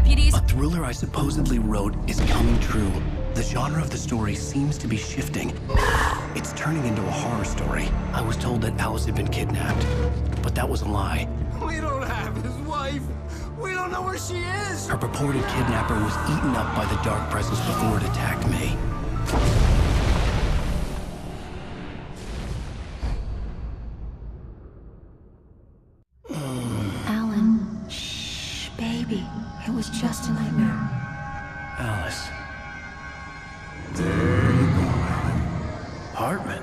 deputies. A thriller I supposedly wrote is coming true. The genre of the story seems to be shifting. It's turning into a horror story. I was told that Alice had been kidnapped, but that was a lie. We don't have his wife. We don't know where she is. Her purported kidnapper was eaten up by the dark presence before it attacked me. Alan, shh, baby. It was just a nightmare. Alice. There you go, Alan. Hartman.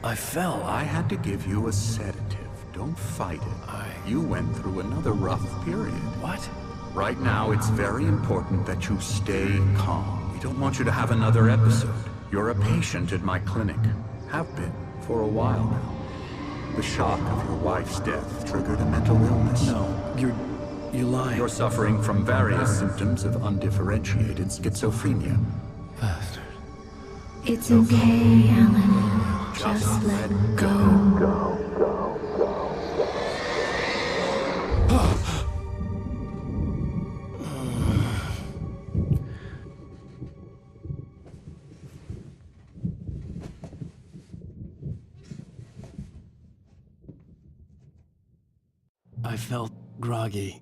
I fell. I had to give you a sedative. Don't fight it. You went through another rough period. What? Right now, it's very important that you stay calm. We don't want you to have another episode. You're a patient at my clinic. Have been for a while now. The shock of your wife's death triggered a mental illness. No, you're lying. You're suffering from various symptoms of undifferentiated schizophrenia. Bastard. It's okay, Alan. Just let go. I felt groggy.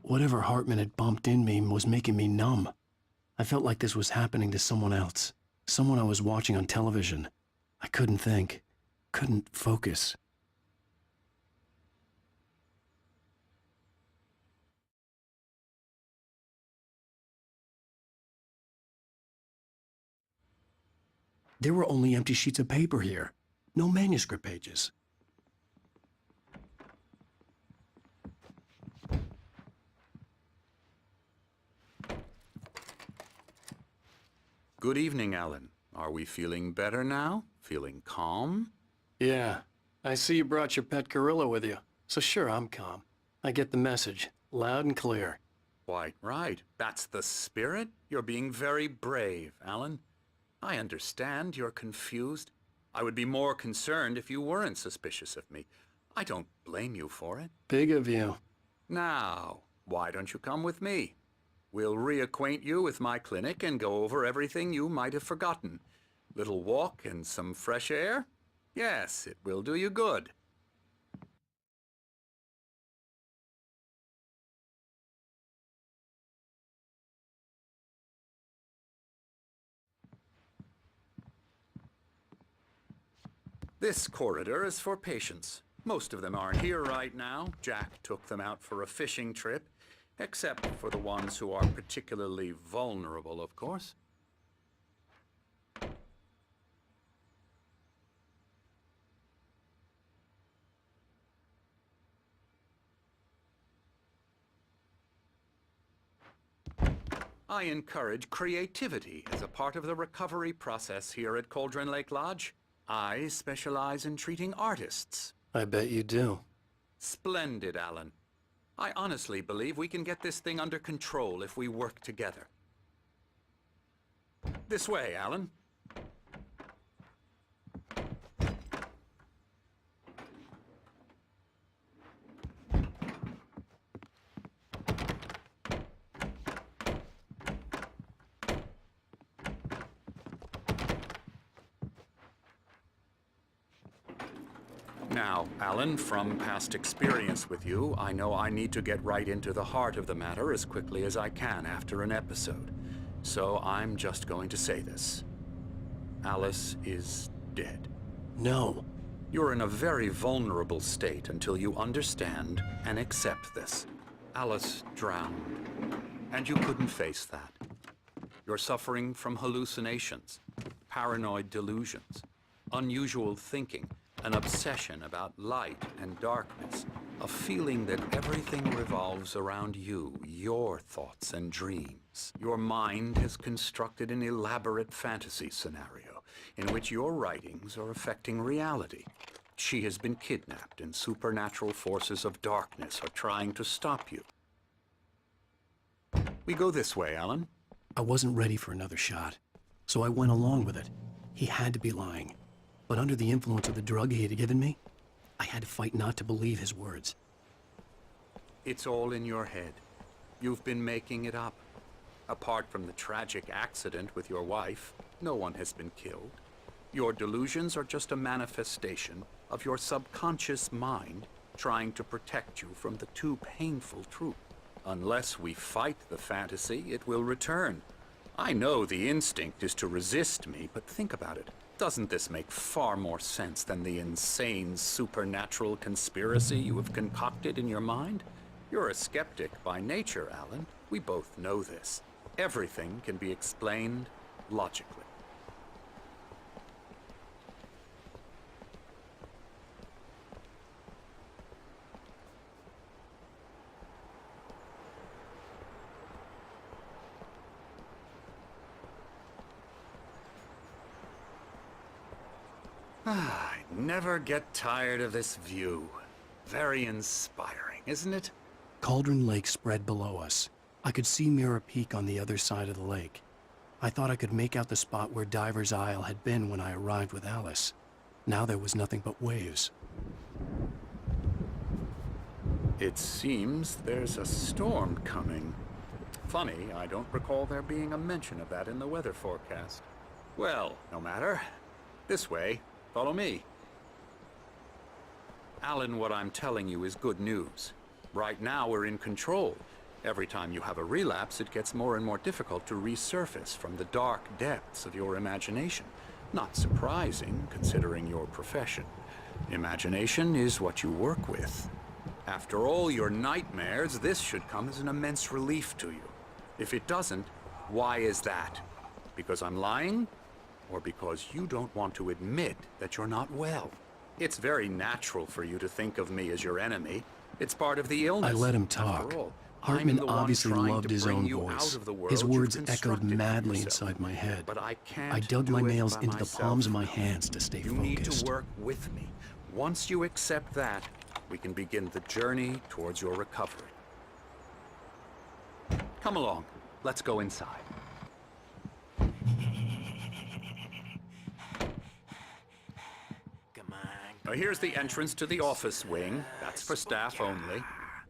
Whatever Hartman had bumped in me was making me numb. I felt like this was happening to someone else. Someone I was watching on television. I couldn't think. Couldn't focus. There were only empty sheets of paper here. No manuscript pages. Good evening, Alan. Are we feeling better now? Feeling calm? Yeah. I see you brought your pet gorilla with you. So sure, I'm calm. I get the message. Loud and clear. Quite right. That's the spirit. You're being very brave, Alan. I understand you're confused. I would be more concerned if you weren't suspicious of me. I don't blame you for it. Big of you. Now, why don't you come with me? We'll reacquaint you with my clinic and go over everything you might have forgotten. Little walk and some fresh air? Yes, it will do you good. This corridor is for patients. Most of them aren't here right now. Jack took them out for a fishing trip. Except for the ones who are particularly vulnerable, of course. I encourage creativity as a part of the recovery process here at Cauldron Lake Lodge. I specialize in treating artists. I bet you do. Splendid, Alan. I honestly believe we can get this thing under control if we work together. This way, Alan. Now, Alan, from past experience with you, I know I need to get right into the heart of the matter as quickly as I can after an episode. So I'm just going to say this. Alice is dead. No. You're in a very vulnerable state until you understand and accept this. Alice drowned, and you couldn't face that. You're suffering from hallucinations, paranoid delusions, unusual thinking, an obsession about light and darkness, a feeling that everything revolves around you, your thoughts and dreams. Your mind has constructed an elaborate fantasy scenario in which your writings are affecting reality. She has been kidnapped and supernatural forces of darkness are trying to stop you. We go this way, Alan. I wasn't ready for another shot, so I went along with it. He had to be lying. But under the influence of the drug he had given me, I had to fight not to believe his words. It's all in your head. You've been making it up. Apart from the tragic accident with your wife, no one has been killed. Your delusions are just a manifestation of your subconscious mind trying to protect you from the too painful truth. Unless we fight the fantasy, it will return. I know the instinct is to resist me, but think about it. Doesn't this make far more sense than the insane supernatural conspiracy you have concocted in your mind? You're a skeptic by nature, Alan. We both know this. Everything can be explained logically. I never get tired of this view. Very inspiring, isn't it? Cauldron Lake spread below us. I could see Mirror Peak on the other side of the lake. I thought I could make out the spot where Diver's Isle had been when I arrived with Alice. Now there was nothing but waves. It seems there's a storm coming. Funny, I don't recall there being a mention of that in the weather forecast. Well, no matter. This way. Follow me. Alan, what I'm telling you is good news. Right now, we're in control. Every time you have a relapse, it gets more and more difficult to resurface from the dark depths of your imagination. Not surprising, considering your profession. Imagination is what you work with. After all your nightmares, this should come as an immense relief to you. If it doesn't, why is that? Because I'm lying? Or because you don't want to admit that you're not well? It's very natural for you to think of me as your enemy. It's part of the illness. I let him talk. After all, Hartman I'm the one obviously trying loved to his bring own you voice. out of the world His you've words echoed constructed for madly yourself. inside my head. But I can't I dug do my it nails by into the myself. palms of my hands to stay You focused. need to work with me. Once you accept that, we can begin the journey towards your recovery. Come along. Let's go inside. Here's the entrance to the office wing. That's for staff only.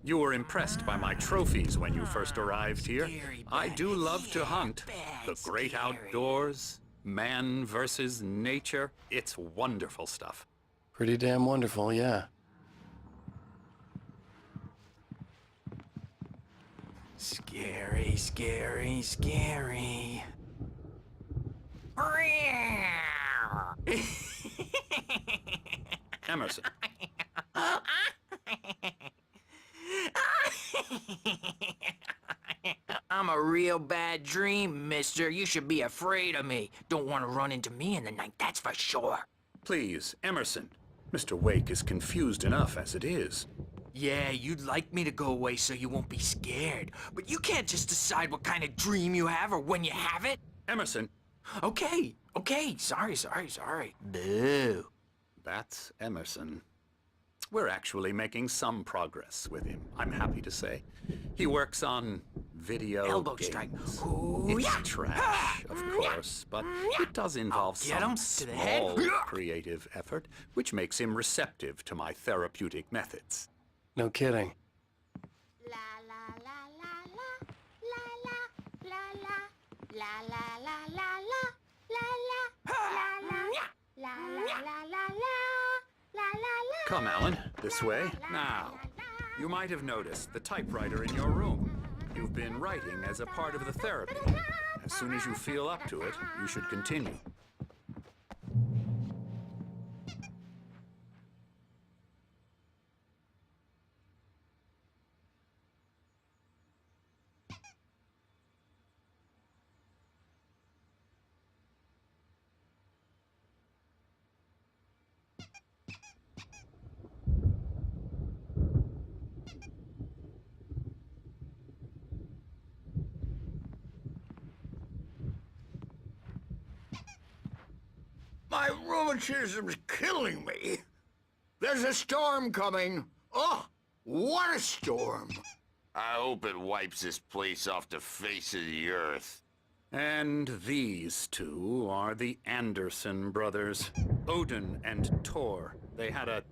You were impressed by my trophies when you first arrived here. I do love to hunt. The great outdoors, man versus nature. It's wonderful stuff. Pretty damn wonderful, yeah. Scary, scary, scary. Emerson. I'm a real bad dream, mister. You should be afraid of me. Don't want to run into me in the night, that's for sure. Please, Emerson. Mr. Wake is confused enough as it is. Yeah, you'd like me to go away so you won't be scared. But you can't just decide what kind of dream you have or when you have it. Emerson. Okay, sorry. Boo. That's Emerson. We're actually making some progress with him, I'm happy to say. He works on video Elbow games. strike. Ooh, It's yeah. trash, of course, but it does involve Get some him to the head. small creative effort, which makes him receptive to my therapeutic methods. No kidding. La la la la la la la la la la la la la la la la la la la. Come, Alan, this way. Now, you might have noticed the typewriter in your room. You've been writing as a part of the therapy. As soon as you feel up to it, you should continue. My rheumatism's killing me. There's a storm coming. Oh, what a storm. I hope it wipes this place off the face of the earth. And these two are the Anderson brothers, Odin and Tor. They had a,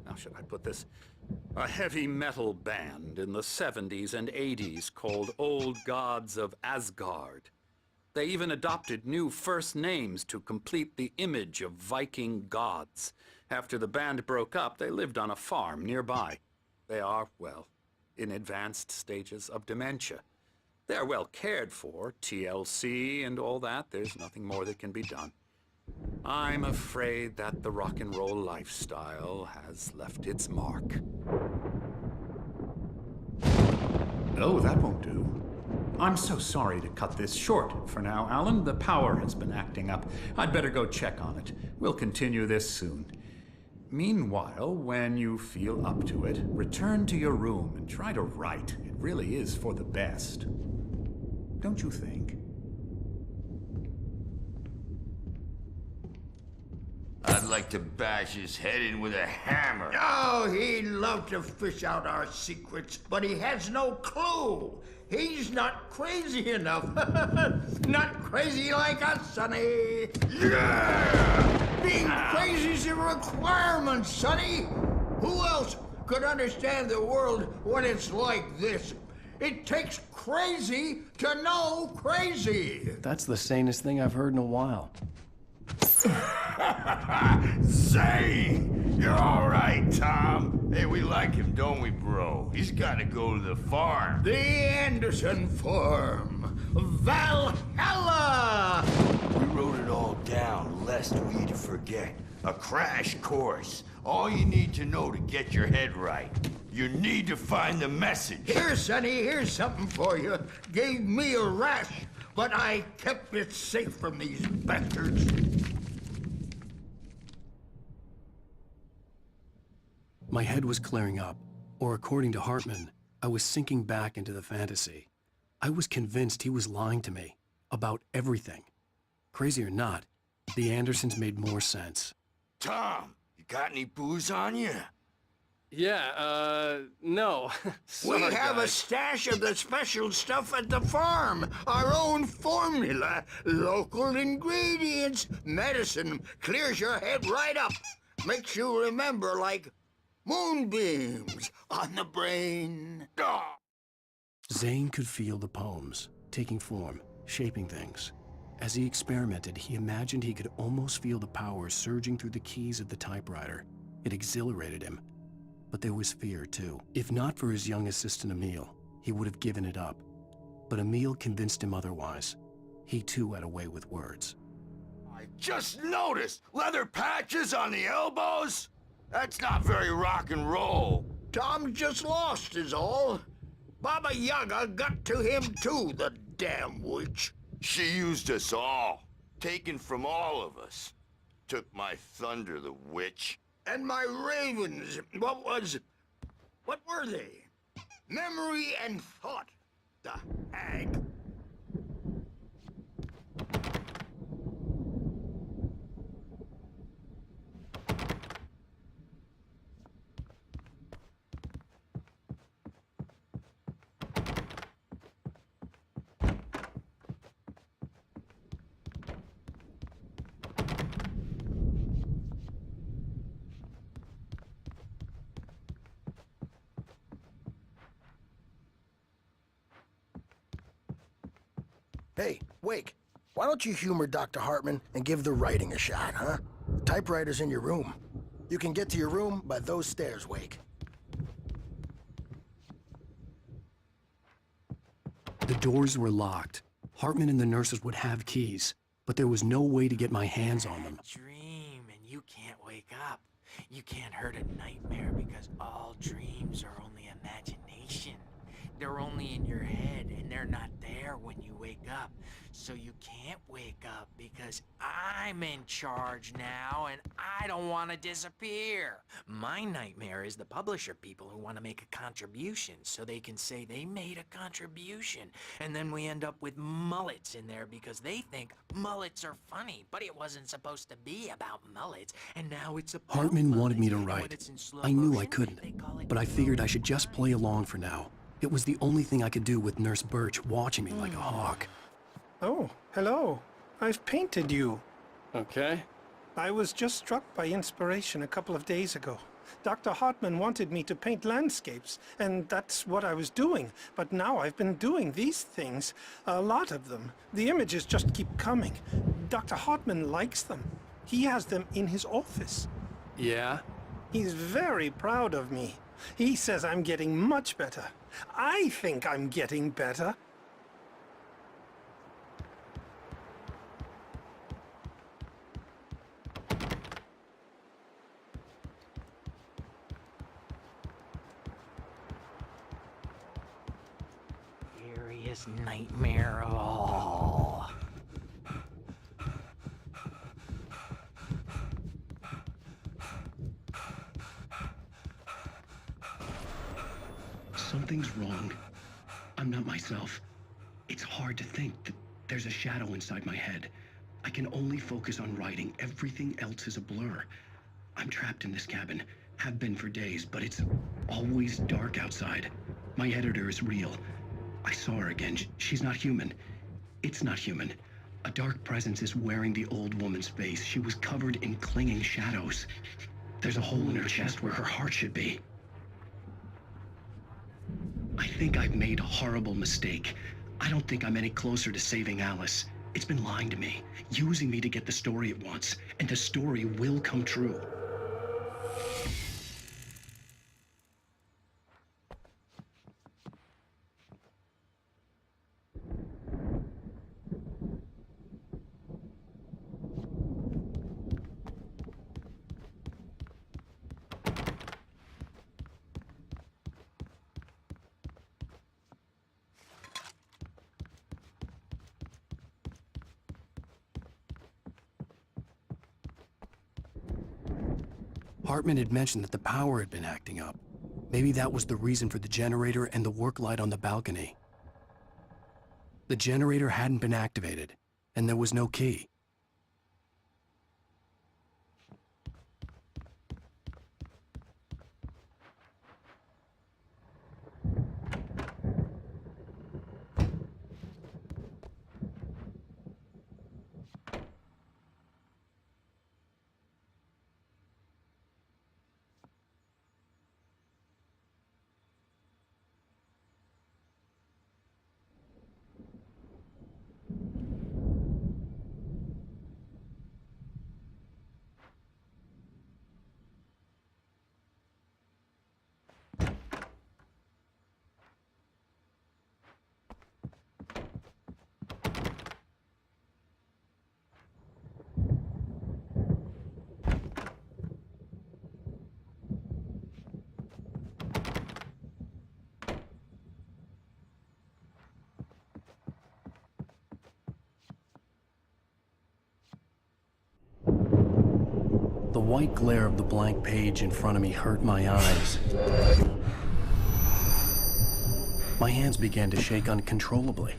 how should I put this? A heavy metal band in the 70s and 80s called Old Gods of Asgard. They even adopted new first names to complete the image of Viking gods. After the band broke up, they lived on a farm nearby. They are, well, in advanced stages of dementia. They're well cared for, TLC and all that. There's nothing more that can be done. I'm afraid that the rock and roll lifestyle has left its mark. Oh, that won't do. I'm so sorry to cut this short for now, Alan. The power has been acting up. I'd better go check on it. We'll continue this soon. Meanwhile, when you feel up to it, return to your room and try to write. It really is for the best. Don't you think? I'd like to bash his head in with a hammer. Oh, he'd love to fish out our secrets, but he has no clue. He's not crazy enough. Not crazy like us, Sonny. Yeah! Being crazy's a requirement, Sonny. Who else could understand the world when it's like this? It takes crazy to know crazy. That's the sanest thing I've heard in a while. Zane! You're all right, Tom. Hey, we like him, don't we, bro? He's got to go to the farm. The Anderson Farm. Valhalla! We wrote it all down, lest we forget. A crash course. All you need to know to get your head right. You need to find the message. Here, Sonny, here's something for you. Gave me a rash, but I kept it safe from these bastards. My head was clearing up, or according to Hartman, I was sinking back into the fantasy. I was convinced he was lying to me about everything. Crazy or not, the Andersons made more sense. Tom, you got any booze on you? Yeah, no. We have a stash of the special stuff at the farm. Our own formula. Local ingredients. Medicine clears your head right up. Makes you remember like moonbeams on the brain. Zane could feel the poems, taking form, shaping things. As he experimented, he imagined he could almost feel the power surging through the keys of the typewriter. It exhilarated him. But there was fear, too. If not for his young assistant, Emil, he would have given it up. But Emil convinced him otherwise. He, too, had a way with words. I just noticed leather patches on the elbows. That's not very rock and roll. Tom just lost is all. Baba Yaga got to him too, the damn witch. She used us all, taken from all of us. Took my thunder, the witch. And my ravens, what were they? Memory and thought, the hag. Hey, Wake, why don't you humor Dr. Hartman and give the writing a shot, huh? The typewriter's in your room. You can get to your room by those stairs, Wake. The doors were locked. Hartman and the nurses would have keys, but there was no way to get my hands on them. Dream and you can't wake up. You can't hurt a nightmare because all dreams are only imagination. They're only in your head and they're not there when you wake up. So you can't wake up because I'm in charge now and I don't want to disappear. My nightmare is the publisher people who want to make a contribution so they can say they made a contribution. And then we end up with mullets in there because they think mullets are funny, but it wasn't supposed to be about mullets. And now it's about Hartman wanted me to mullets. And when write. it's in slow I knew I motion, couldn't, they call it but I figured I should just play along for now. It was the only thing I could do with Nurse Birch watching me like a hawk. Oh, hello. I've painted you. Okay. I was just struck by inspiration a couple of days ago. Dr. Hartman wanted me to paint landscapes, and that's what I was doing. But now I've been doing these things, a lot of them. The images just keep coming. Dr. Hartman likes them. He has them in his office. Yeah? He's very proud of me. He says I'm getting much better. I think I'm getting better. Scariest nightmare of all. Something's wrong. I'm not myself. It's hard to think that there's a shadow inside my head. I can only focus on writing. Everything else is a blur. I'm trapped in this cabin. Have been for days, but it's always dark outside. My editor is real. I saw her again. She's not human. It's not human. A dark presence is wearing the old woman's face. She was covered in clinging shadows. There's a hole in her chest where her heart should be. I think I've made a horrible mistake. I don't think I'm any closer to saving Alice. It's been lying to me, using me to get the story it wants, and the story will come true. Hartman had mentioned that the power had been acting up. Maybe that was the reason for the generator and the work light on the balcony. The generator hadn't been activated, and there was no key. The white glare of the blank page in front of me hurt my eyes. My hands began to shake uncontrollably.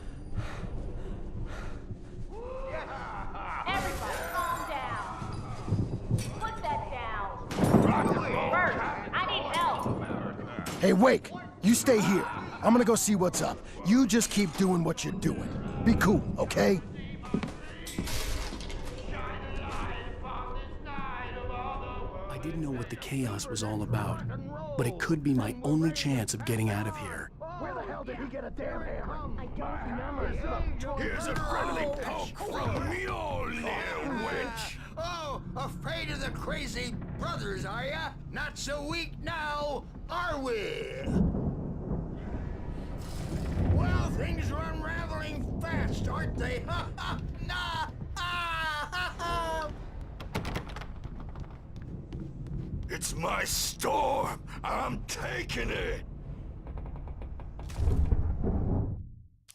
Everybody, calm down. Put that down. Bert, I need help. Hey, Wake, you stay here. I'm gonna go see what's up. You just keep doing what you're doing. Be cool, okay? I didn't know what the chaos was all about, but it could be my only chance of getting out of here. Where the hell did he get a damn hammer? I don't remember. Here's a friendly poke from Mjolnir, wench. Oh, afraid of the crazy brothers, are ya? Not so weak now, are we? Well, things are unraveling fast, aren't they? Ha ha! Nah! Ah! Ha ha! It's my storm. I'm taking it.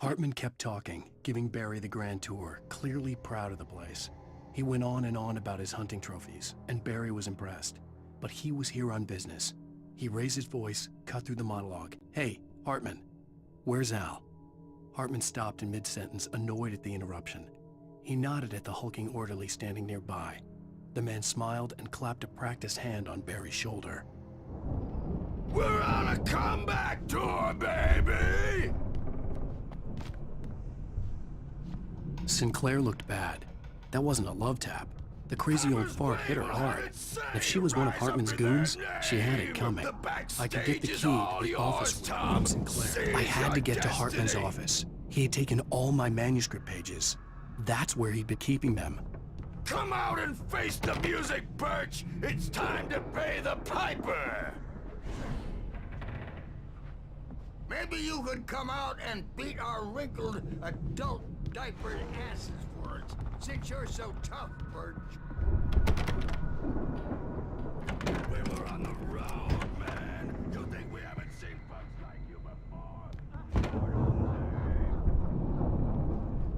Hartman kept talking, giving Barry the grand tour, clearly proud of the place. He went on and on about his hunting trophies, and Barry was impressed. But he was here on business. He raised his voice, cut through the monologue. Hey, Hartman, where's Al? Hartman stopped in mid-sentence, annoyed at the interruption. He nodded at the hulking orderly standing nearby. The man smiled and clapped a practiced hand on Barry's shoulder. We're on a comeback tour, baby! Sinclair looked bad. That wasn't a love tap. The crazy old fart hit her hard. And if she was one of Hartman's goons, she had it coming. I could get the key to the office room in Sinclair. I had to get to Hartman's office. He had taken all my manuscript pages. That's where he'd been keeping them. Come out and face the music, Birch! It's time to pay the piper! Maybe you could come out and beat our wrinkled adult diapered asses for us, since you're so tough, Birch. We were on the road, man. You think we haven't seen bugs like you before?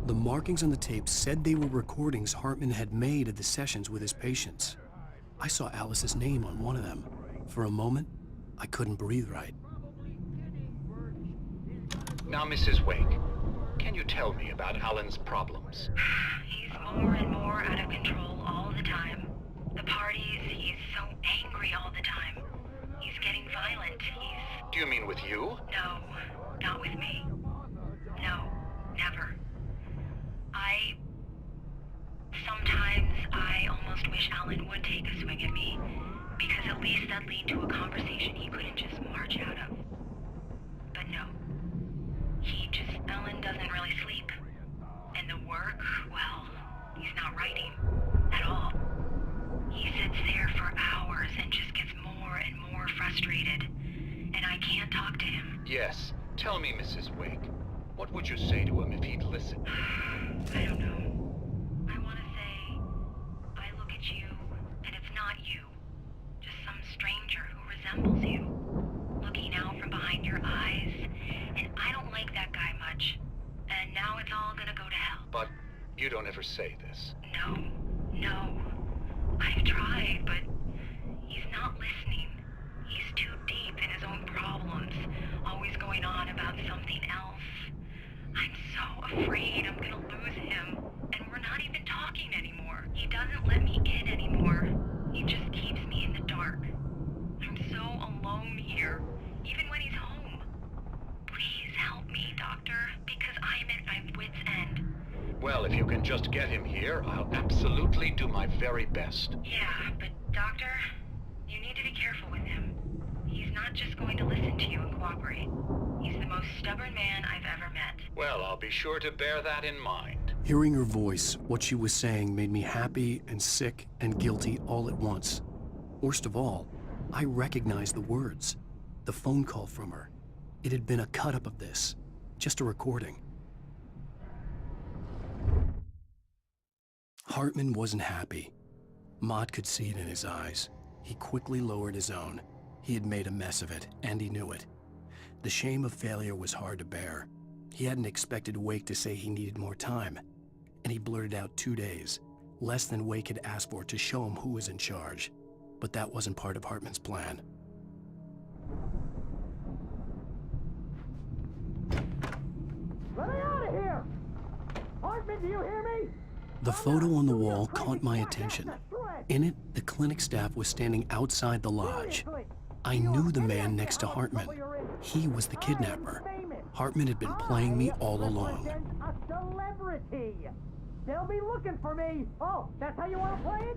The markings on the tape said they were recordings Hartman had made of the sessions with his patients. I saw Alice's name on one of them. For a moment, I couldn't breathe right. Now, Mrs. Wake, can you tell me about Alan's problems? He's more and more out of control all the time. The parties, he's so angry all the time. He's getting violent. Do you mean with you? No, not with me. No, never. Sometimes I almost wish Alan would take a swing at me, because at least that'd lead to a conversation he couldn't just march out of. But no. Alan doesn't really sleep. And the work, well, he's not writing at all. He sits there for hours and just gets more and more frustrated. And I can't talk to him. Yes. Tell me, Mrs. Wake. What would you say to him if he'd listen? I don't know. I want to say, I look at you, and it's not you. Just some stranger who resembles you. Looking out from behind your eyes. And I don't like that guy much. And now it's all gonna go to hell. But you don't ever say this. No. I've tried, but he's not listening. He's too deep in his own problems, always going on about something else. I'm so afraid I'm gonna lose him, and we're not even talking anymore. He doesn't let me in anymore. He just keeps me in the dark. I'm so alone here, even when he's home. Please help me, Doctor, because I'm at my wit's end. Well, if you can just get him here, I'll absolutely do my very best. Yeah, but Doctor, you need to be careful with him. He's not just going to listen to you and cooperate. He's the most stubborn man I've ever met. Well, I'll be sure to bear that in mind. Hearing her voice, what she was saying made me happy and sick and guilty all at once. Worst of all, I recognized the words. The phone call from her. It had been a cut-up of this. Just a recording. Hartman wasn't happy. Mott could see it in his eyes. He quickly lowered his own. He had made a mess of it, and he knew it. The shame of failure was hard to bear. He hadn't expected Wake to say he needed more time, and he blurted out 2 days, less than Wake had asked for to show him who was in charge. But that wasn't part of Hartman's plan. Let me out of here! Hartman, do you hear me? The photo on the wall caught my attention. In it, the clinic staff was standing outside the lodge. I knew the man next to Hartman. He was the kidnapper. Hartman had been playing me all along. A celebrity! They'll be looking for me! Oh, that's how you want to play it?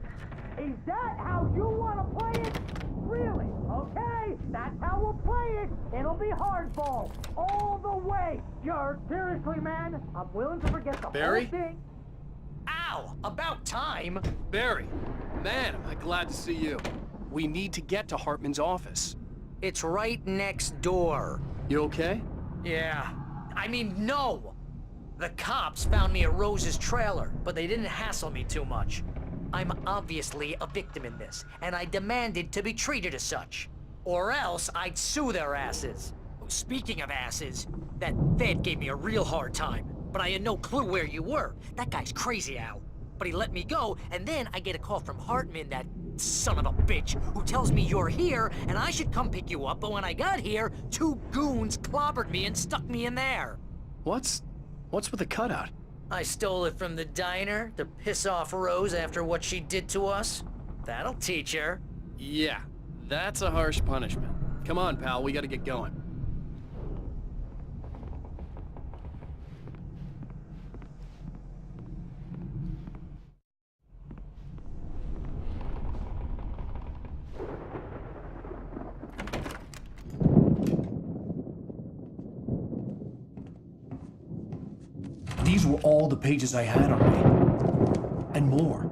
Is that how you want to play it? Really? Okay, that's how we'll play it! It'll be hardball, all the way! Seriously, man, I'm willing to forget the Barry? whole thing. Ow! About time! Barry, man, am I glad to see you. We need to get to Hartman's office. It's right next door. You okay? Yeah. I mean, no! The cops found me at Rose's trailer, but they didn't hassle me too much. I'm obviously a victim in this, and I demanded to be treated as such. Or else I'd sue their asses. Speaking of asses, that Fed gave me a real hard time, but I had no clue where you were. That guy's crazy, Al. But he let me go, and then I get a call from Hartman, that son of a bitch, who tells me you're here, and I should come pick you up, but when I got here, 2 goons clobbered me and stuck me in there. What's with the cutout? I stole it from the diner to piss off Rose after what she did to us. That'll teach her. Yeah, that's a harsh punishment. Come on, pal, we gotta get going. These were all the pages I had on me. And more.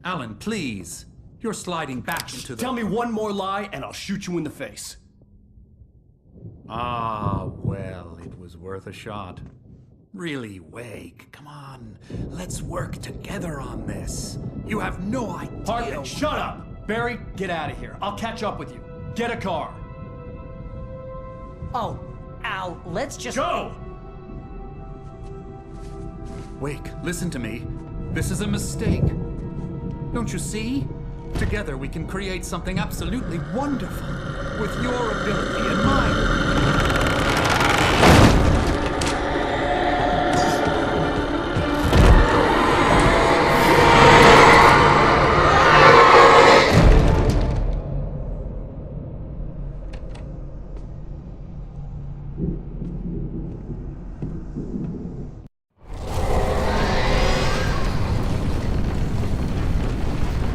Alan, please. You're sliding back into the... Tell me one more lie and I'll shoot you in the face. Ah, well, it was worth a shot. Really, Wake, come on. Let's work together on this. You have no idea... Hartman, shut up! Barry, get out of here. I'll catch up with you. Get a car. Oh, Al, let's just... Go! Wake, listen to me. This is a mistake. Don't you see? Together we can create something absolutely wonderful. With your ability and mine.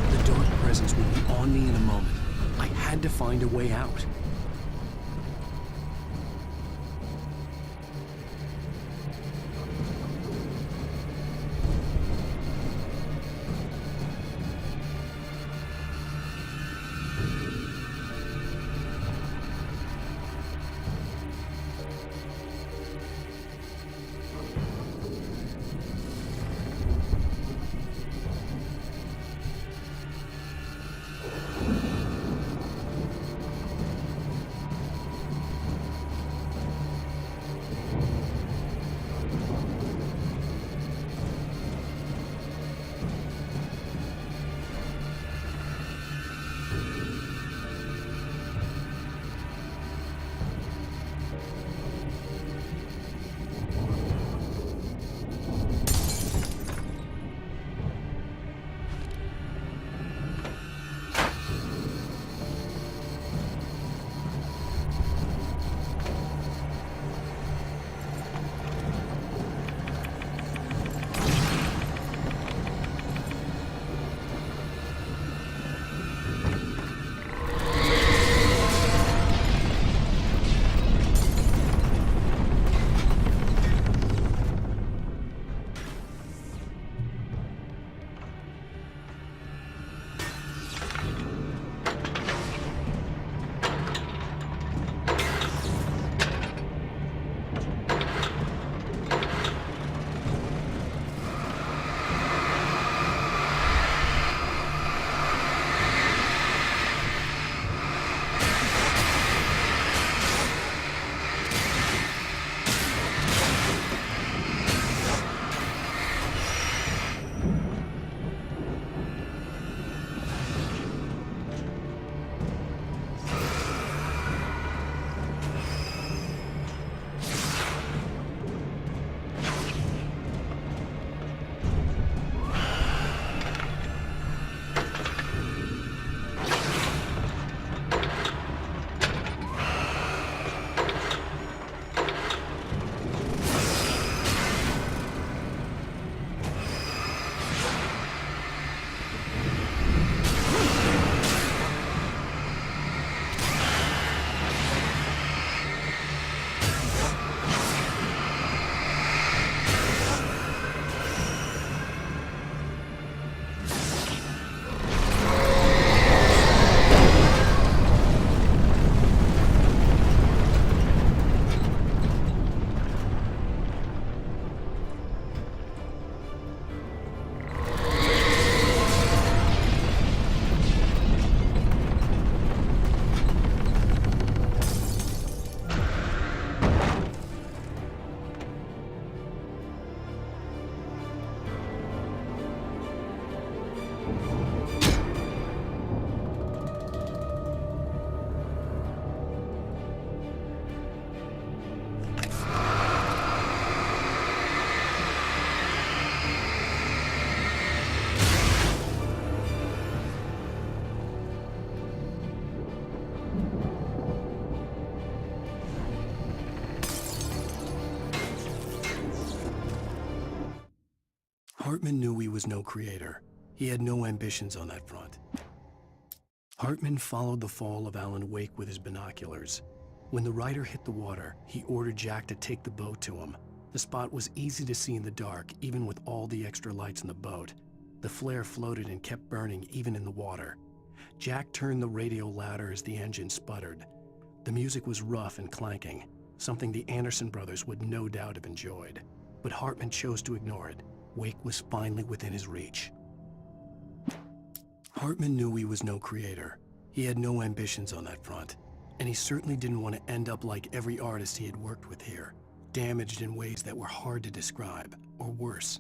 The dark presence would be on me in a moment. I had to find a way out. Hartman knew he was no creator. He had no ambitions on that front. Hartman followed the fall of Alan Wake with his binoculars. When the rider hit the water, he ordered Jack to take the boat to him. The spot was easy to see in the dark, even with all the extra lights in the boat. The flare floated and kept burning even in the water. Jack turned the radio louder as the engine sputtered. The music was rough and clanking, something the Anderson brothers would no doubt have enjoyed. But Hartman chose to ignore it. Wake was finally within his reach. Hartman knew he was no creator. He had no ambitions on that front, and he certainly didn't want to end up like every artist he had worked with here, damaged in ways that were hard to describe, or worse.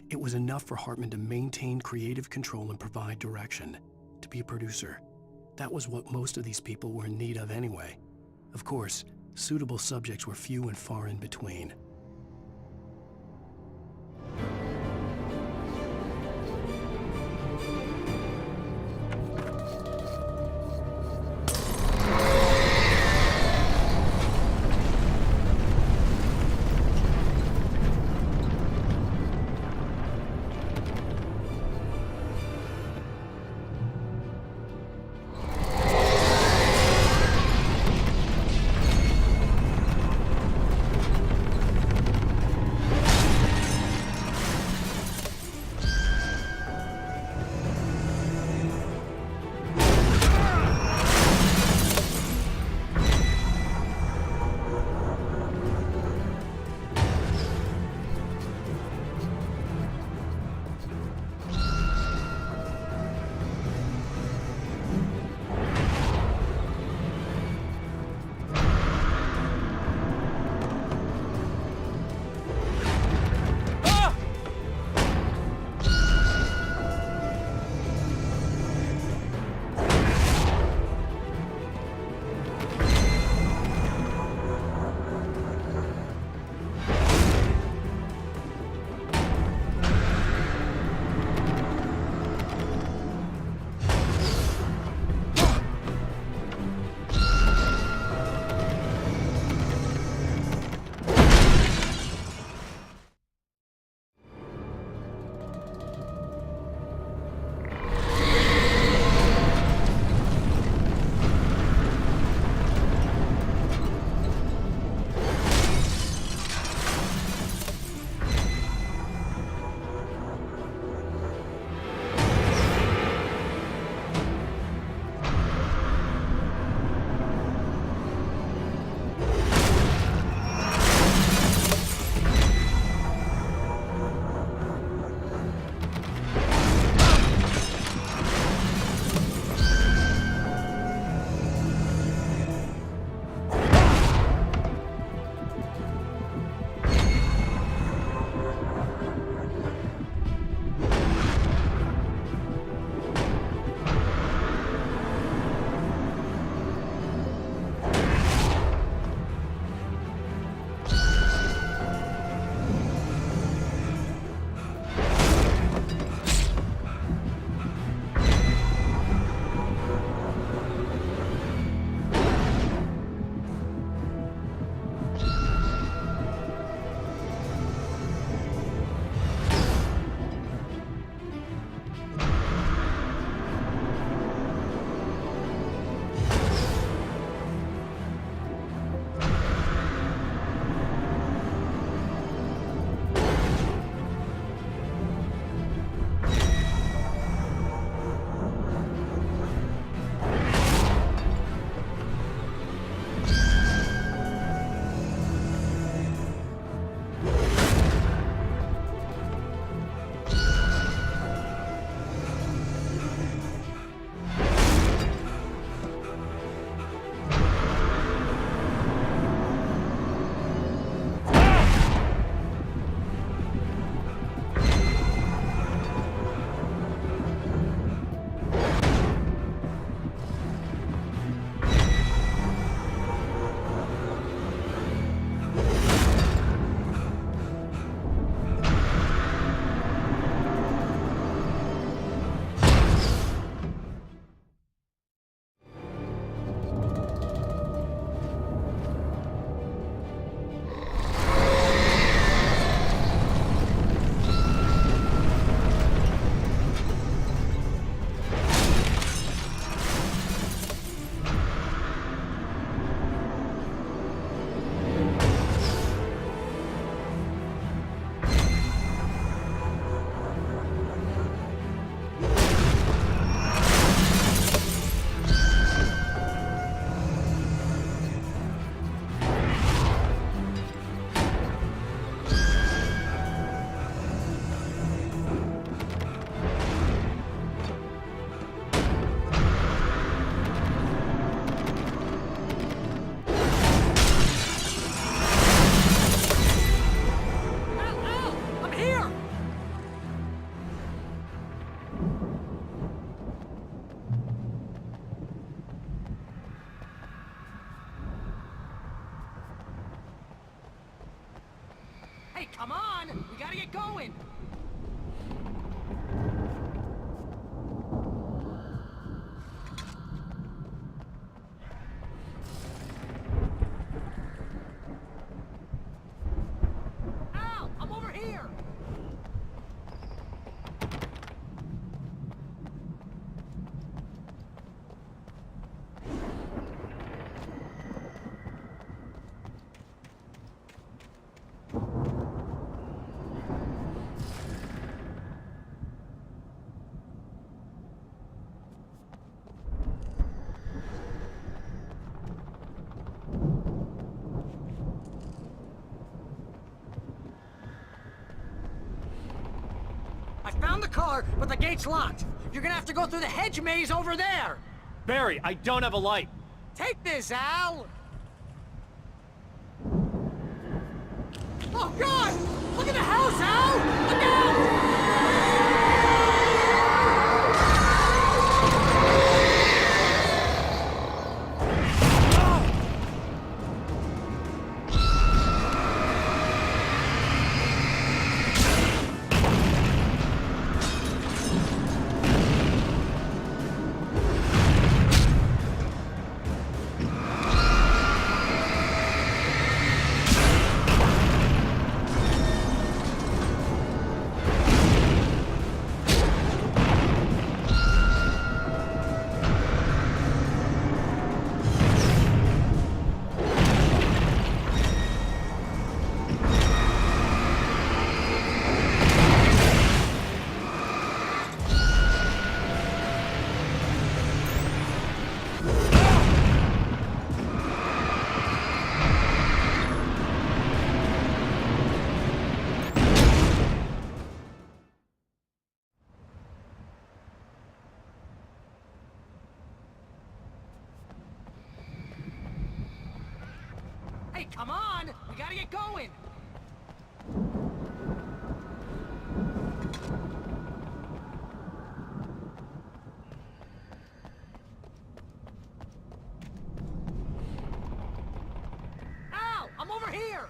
It was enough for Hartman to maintain creative control and provide direction, to be a producer. That was what most of these people were in need of anyway. Of course, suitable subjects were few and far in between. Hey, come on! We gotta get going! Al, I'm over here! I found the car, but the gate's locked. You're gonna have to go through the hedge maze over there. Barry, I don't have a light. Take this, Al! Oh, God! Look at the house, Al! Look out! Hey, come on! We gotta get going! Al! I'm over here!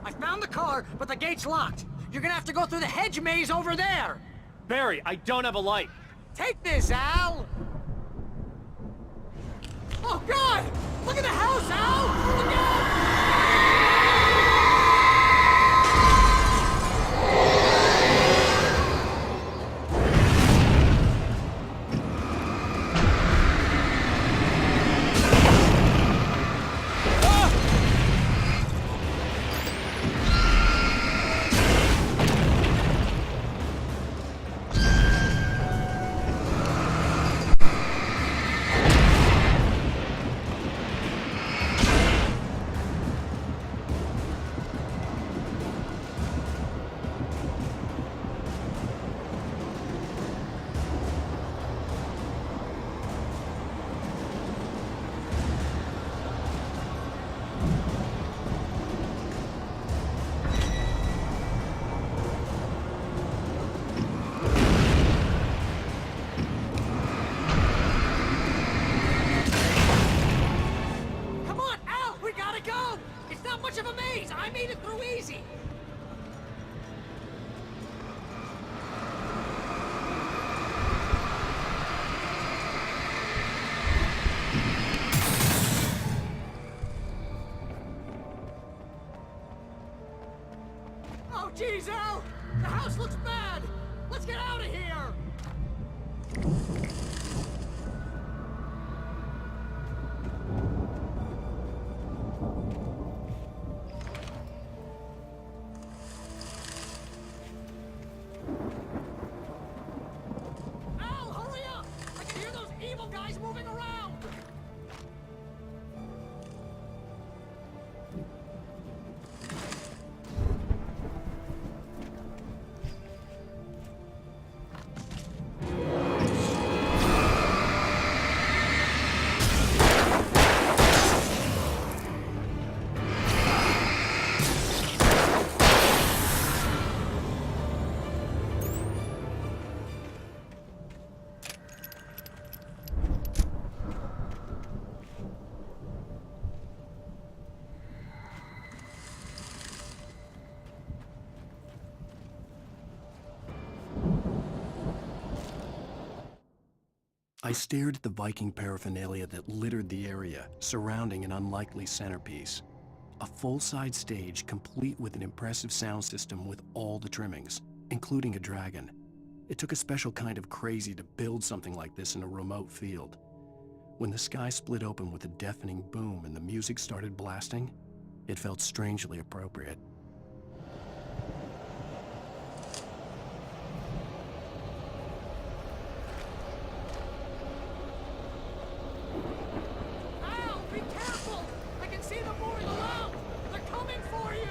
I found the car, but the gate's locked. You're gonna have to go through the hedge maze over there! Barry, I don't have a light. Take this, Al! Oh, God! Look at the house, Al! Look out! Come on, Al! We gotta go! It's not much of a maze! I made it through easy! Oh, geez, Al! The house looks bad! Let's get out of here! Al, hurry up! I can hear those evil guys moving around! I stared at the Viking paraphernalia that littered the area, surrounding an unlikely centerpiece. A full-size stage complete with an impressive sound system with all the trimmings, including a dragon. It took a special kind of crazy to build something like this in a remote field. When the sky split open with a deafening boom and the music started blasting, it felt strangely appropriate. Al, be careful! I can see them moving around! They're coming for you!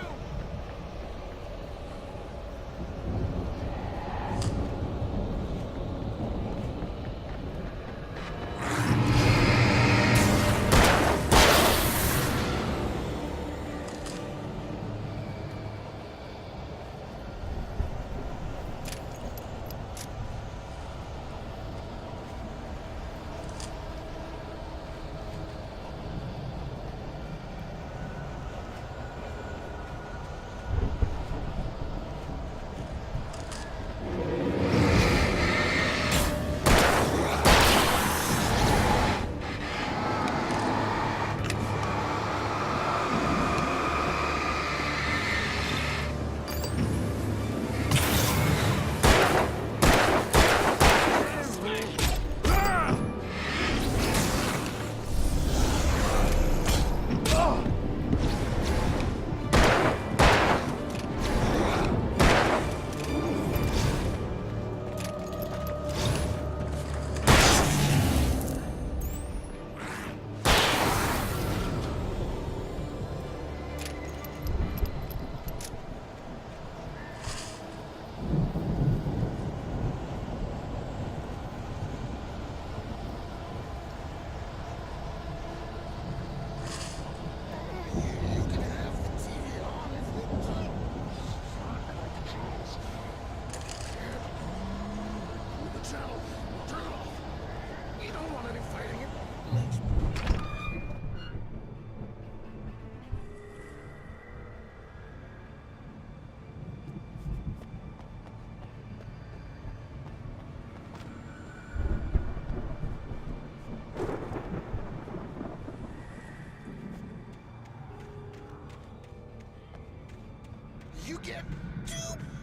You get 2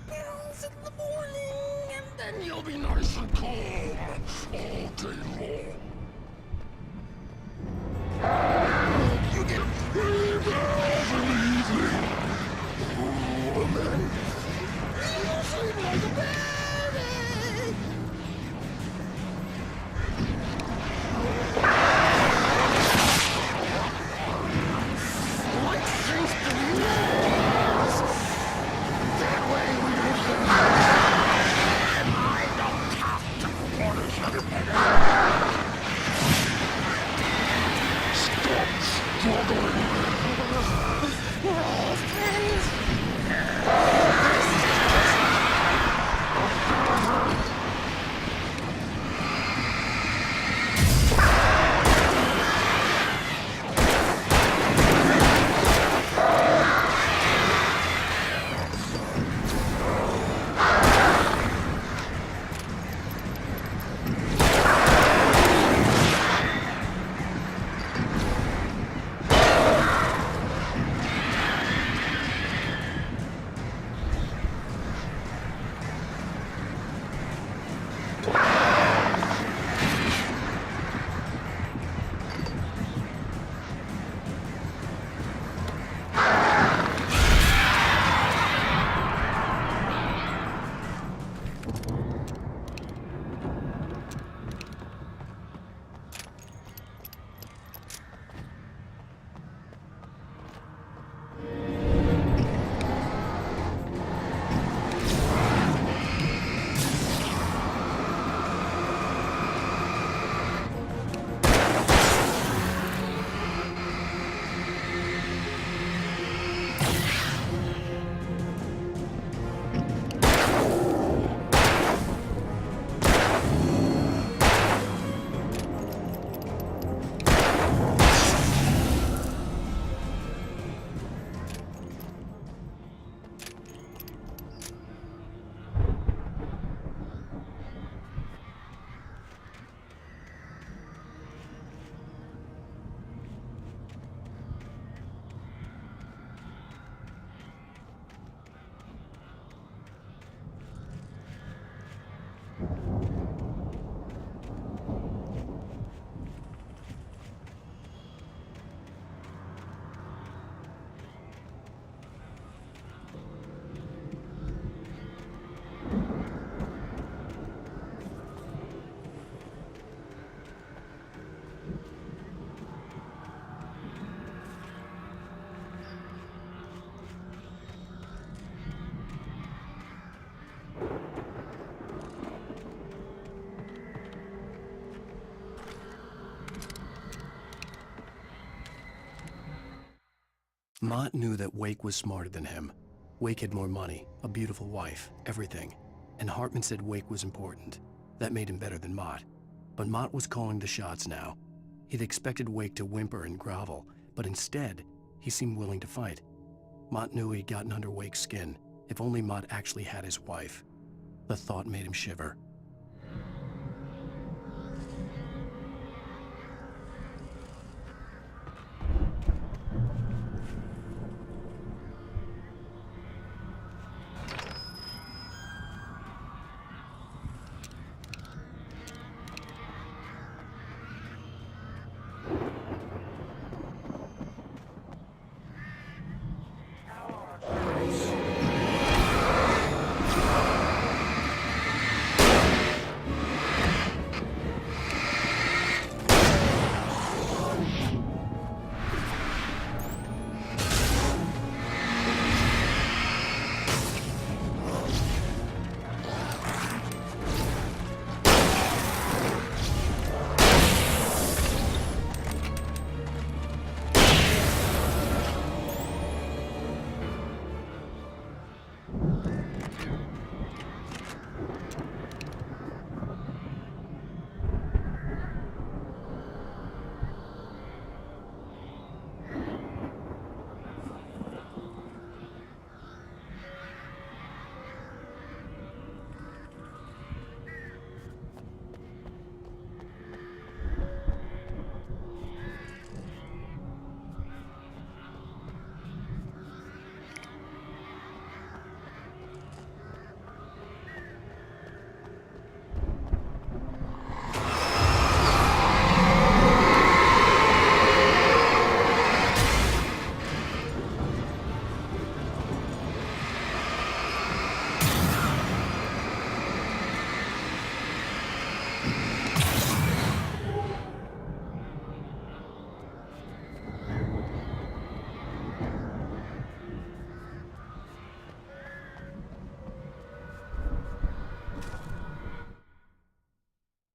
pills in the morning, and then you'll be nice and calm all day long. You get 3 pills in the evening, and then you'll sleep like a baby. Like things to be yours. That way we don't get and I don't have to punish everybody. Mott knew that Wake was smarter than him. Wake had more money, a beautiful wife, everything. And Hartman said Wake was important. That made him better than Mott. But Mott was calling the shots now. He'd expected Wake to whimper and grovel, but instead, he seemed willing to fight. Mott knew he'd gotten under Wake's skin. If only Mott actually had his wife. The thought made him shiver.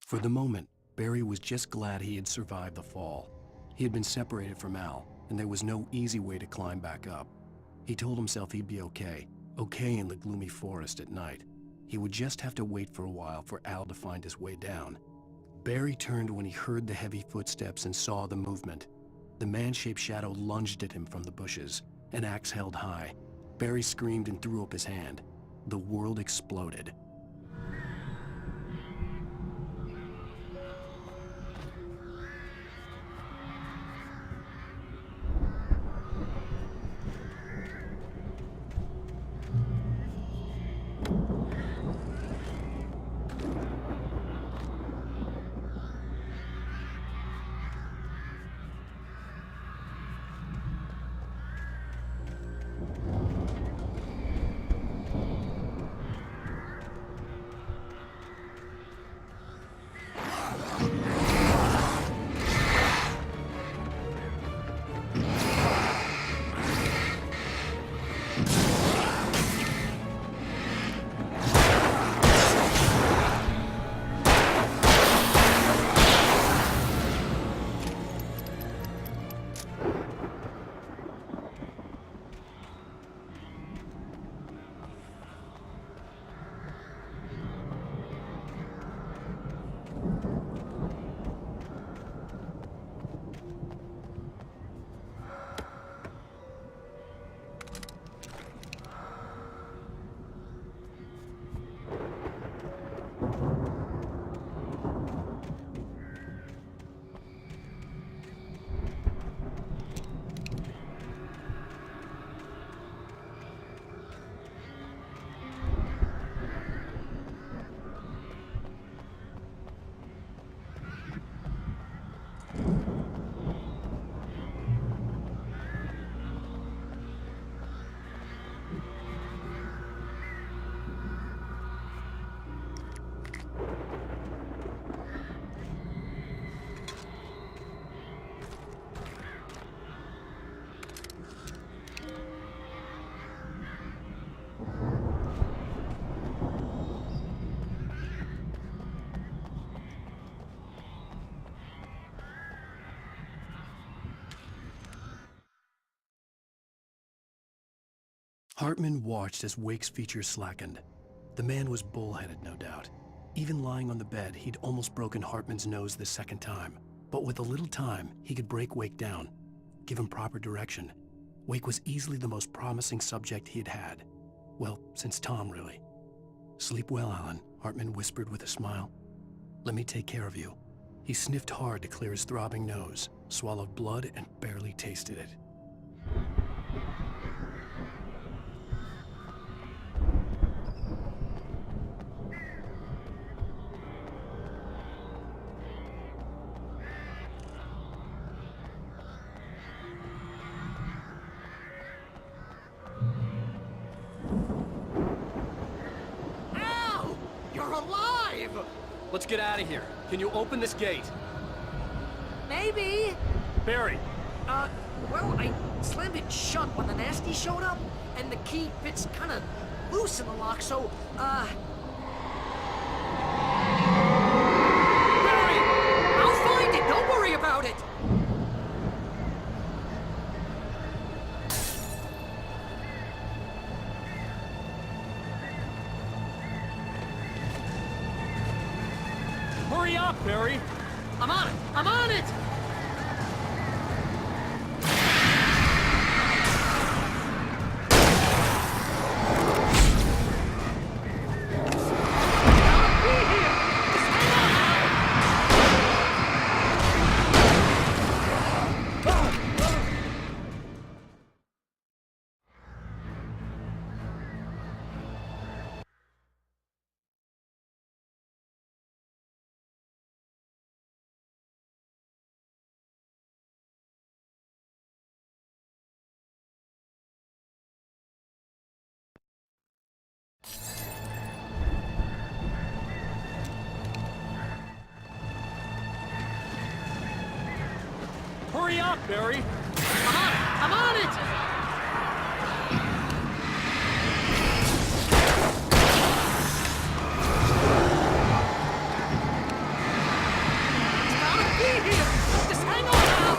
For the moment, Barry was just glad he had survived the fall. He had been separated from Al, and there was no easy way to climb back up. He told himself he'd be okay in the gloomy forest at night. He would just have to wait for a while for Al to find his way down. Barry turned when he heard the heavy footsteps and saw the movement. The man-shaped shadow lunged at him from the bushes, an axe held high. Barry screamed and threw up his hand. The world exploded. Hartman watched as Wake's features slackened. The man was bullheaded, no doubt. Even lying on the bed, he'd almost broken Hartman's nose the second time. But with a little time, he could break Wake down, give him proper direction. Wake was easily the most promising subject he had had. Well, since Tom, really. "Sleep well, Alan," Hartman whispered with a smile. "Let me take care of you." He sniffed hard to clear his throbbing nose, swallowed blood, and barely tasted it. Al! You're alive! Let's get out of here. Can you open this gate? Maybe. Barry! Well, I slammed it shut when the nasty showed up, and the key fits kind of loose in the lock, so, Barry! I'll find it! Don't worry about it! Hurry up, Barry! I'm on it! I'm on it! Hurry up, Barry! I'm on it! I'm on it! It's gotta be here! Just hang on now!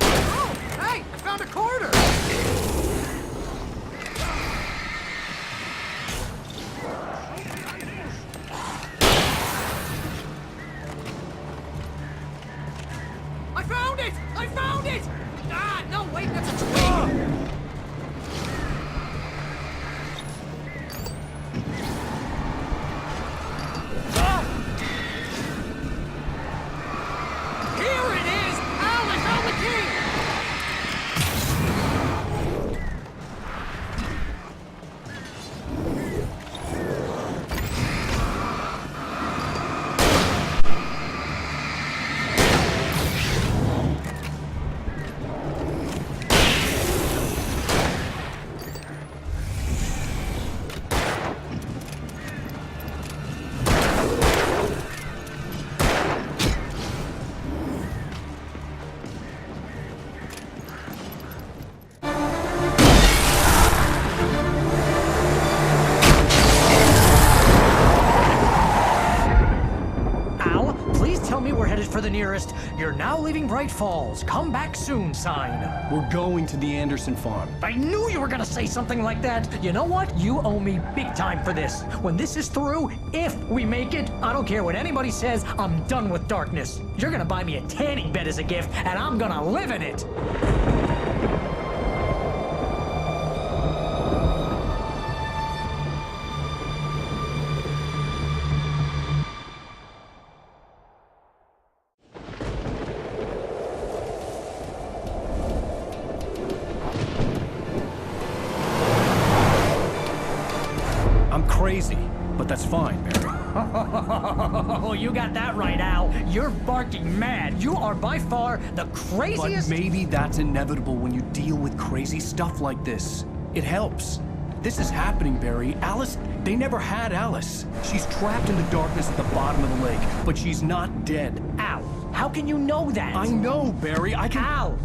Oh, hey! I found a quarter! I found it! I found it! Ah, no, wait, that's a twig! Here it is! Al, I found the key! Al, please tell me we're headed for the nearest "You're now leaving Bright Falls. Come back soon" sign. We're going to the Anderson farm. I knew you were gonna say something like that. You know what? You owe me big time for this. When this is through, if we make it, I don't care what anybody says, I'm done with darkness. You're gonna buy me a tanning bed as a gift, and I'm gonna live in it. I'm crazy, but that's fine, Barry. Oh, you got that right, Al. You're barking mad. You are by far the But craziest... maybe that's inevitable when you deal with crazy stuff like this. It helps. This is happening, Barry. Alice, they never had Alice. She's trapped in the darkness at the bottom of the lake, but she's not dead. Al, How can you know that? I know, Barry. I can... Al,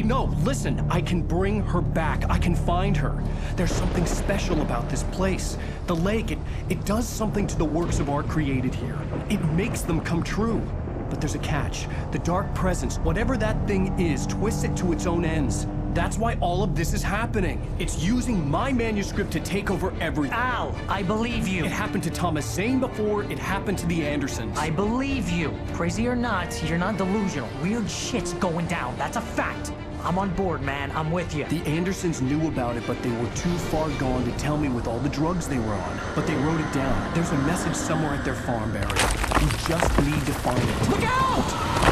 No, listen. I can bring her back. I can find her. There's something special about this place. The lake, it does something to the works of art created here. It makes them come true. But there's a catch. The dark presence, whatever that thing is, twists it to its own ends. That's why all of this is happening. It's using my manuscript to take over everything. Al, I believe you. It happened to Thomas Zane before it happened to the Andersons. I believe you. Crazy or not, you're not delusional. Weird shit's going down. That's a fact. I'm on board, man. I'm with you. The Andersons knew about it, but they were too far gone to tell me with all the drugs they were on. But they wrote it down. There's a message somewhere at their farm, Barry. You just need to find it. Look out!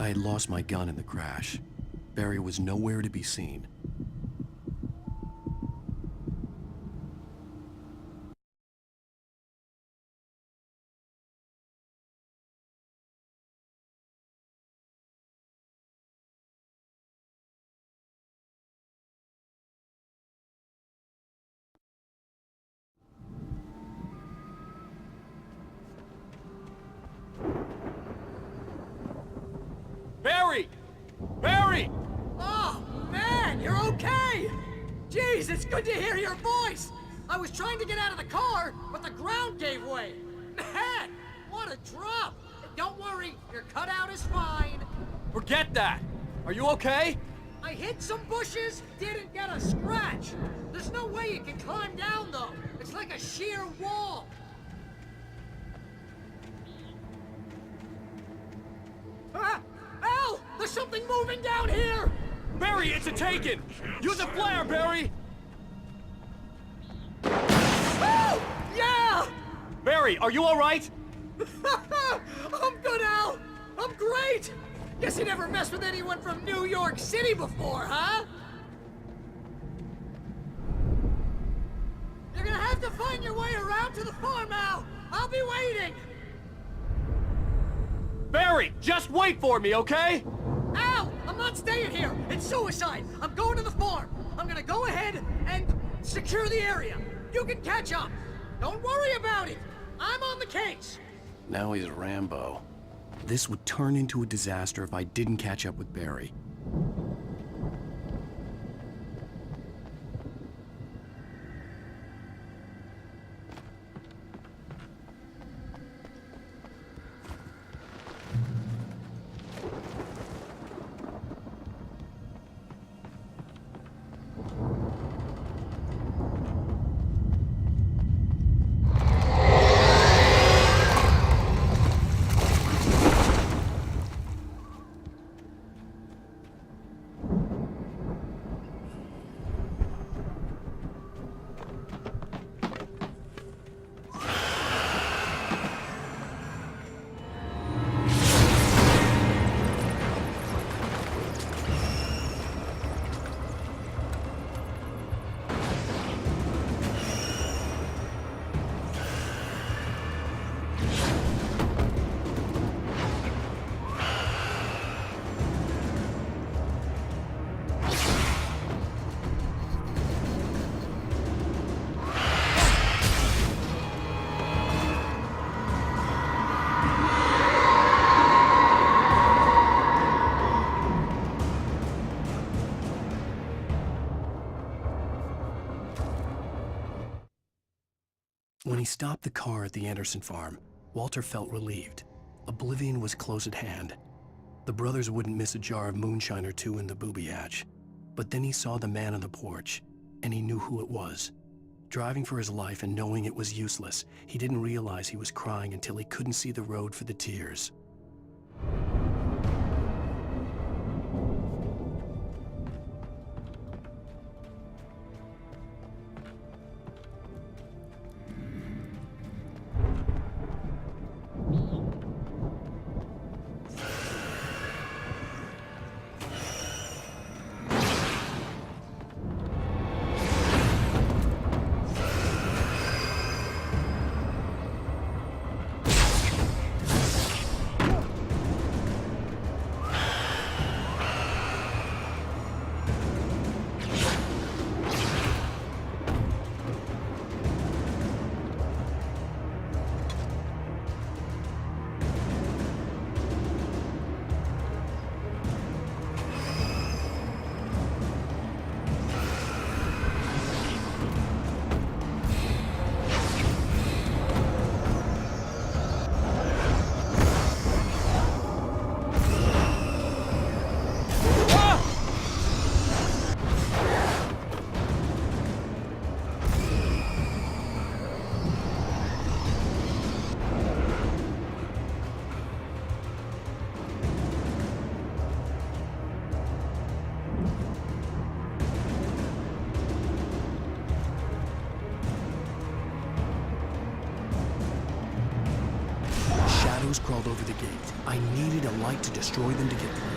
I had lost my gun in the crash. Barry was nowhere to be seen. Barry! Barry! Oh, man, you're okay! Jeez, it's good to hear your voice! I was trying to get out of the car, but the ground gave way. Man, what a drop! Don't worry, your cutout is fine. Forget that! Are you okay? I hit some bushes, didn't get a scratch. There's no way you can climb down, though. It's like a sheer wall. Ah! Al! There's something moving down here! Barry, it's a taken! Use a flare, Barry! Oh! Yeah! Barry, are you alright? I'm good, Al! I'm great! Guess you never messed with anyone from New York City before, huh? You're gonna have to find your way around to the farm, Al! I'll be waiting! Barry, just wait for me, okay? Al! I'm not staying here! It's suicide! I'm going to the farm! I'm gonna go ahead and secure the area! You can catch up! Don't worry about it! I'm on the case! Now he's Rambo. This would turn into a disaster if I didn't catch up with Barry. When he stopped the car at the Anderson farm, Walter felt relieved. Oblivion was close at hand. The brothers wouldn't miss a jar of moonshine or two in the booby hatch. But then he saw the man on the porch, and he knew who it was. Driving for his life and knowing it was useless, he didn't realize he was crying until he couldn't see the road for the tears. piled over the gate. I needed a light to destroy them to get through.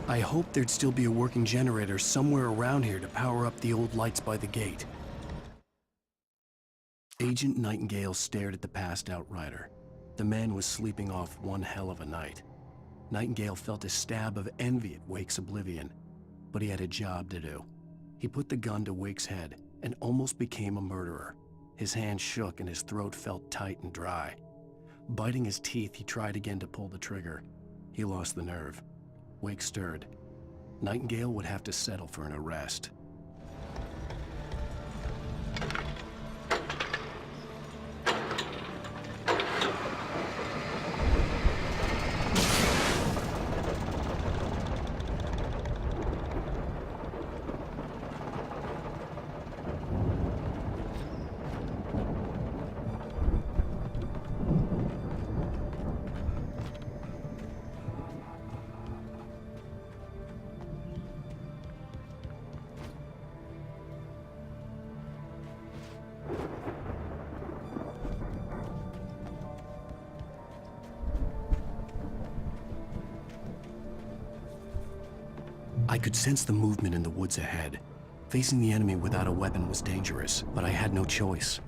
I hoped there'd still be a working generator somewhere around here to power up the old lights by the gate. Agent Nightingale stared at the passed-out rider. The man was sleeping off one hell of a night. Nightingale felt a stab of envy at Wake's oblivion, but he had a job to do. He put the gun to Wake's head and almost became a murderer. His hand shook and his throat felt tight and dry. Biting his teeth, he tried again to pull the trigger. He lost the nerve. Wake stirred. Nightingale would have to settle for an arrest. I could sense the movement in the woods ahead. Facing the enemy without a weapon was dangerous, but I had no choice.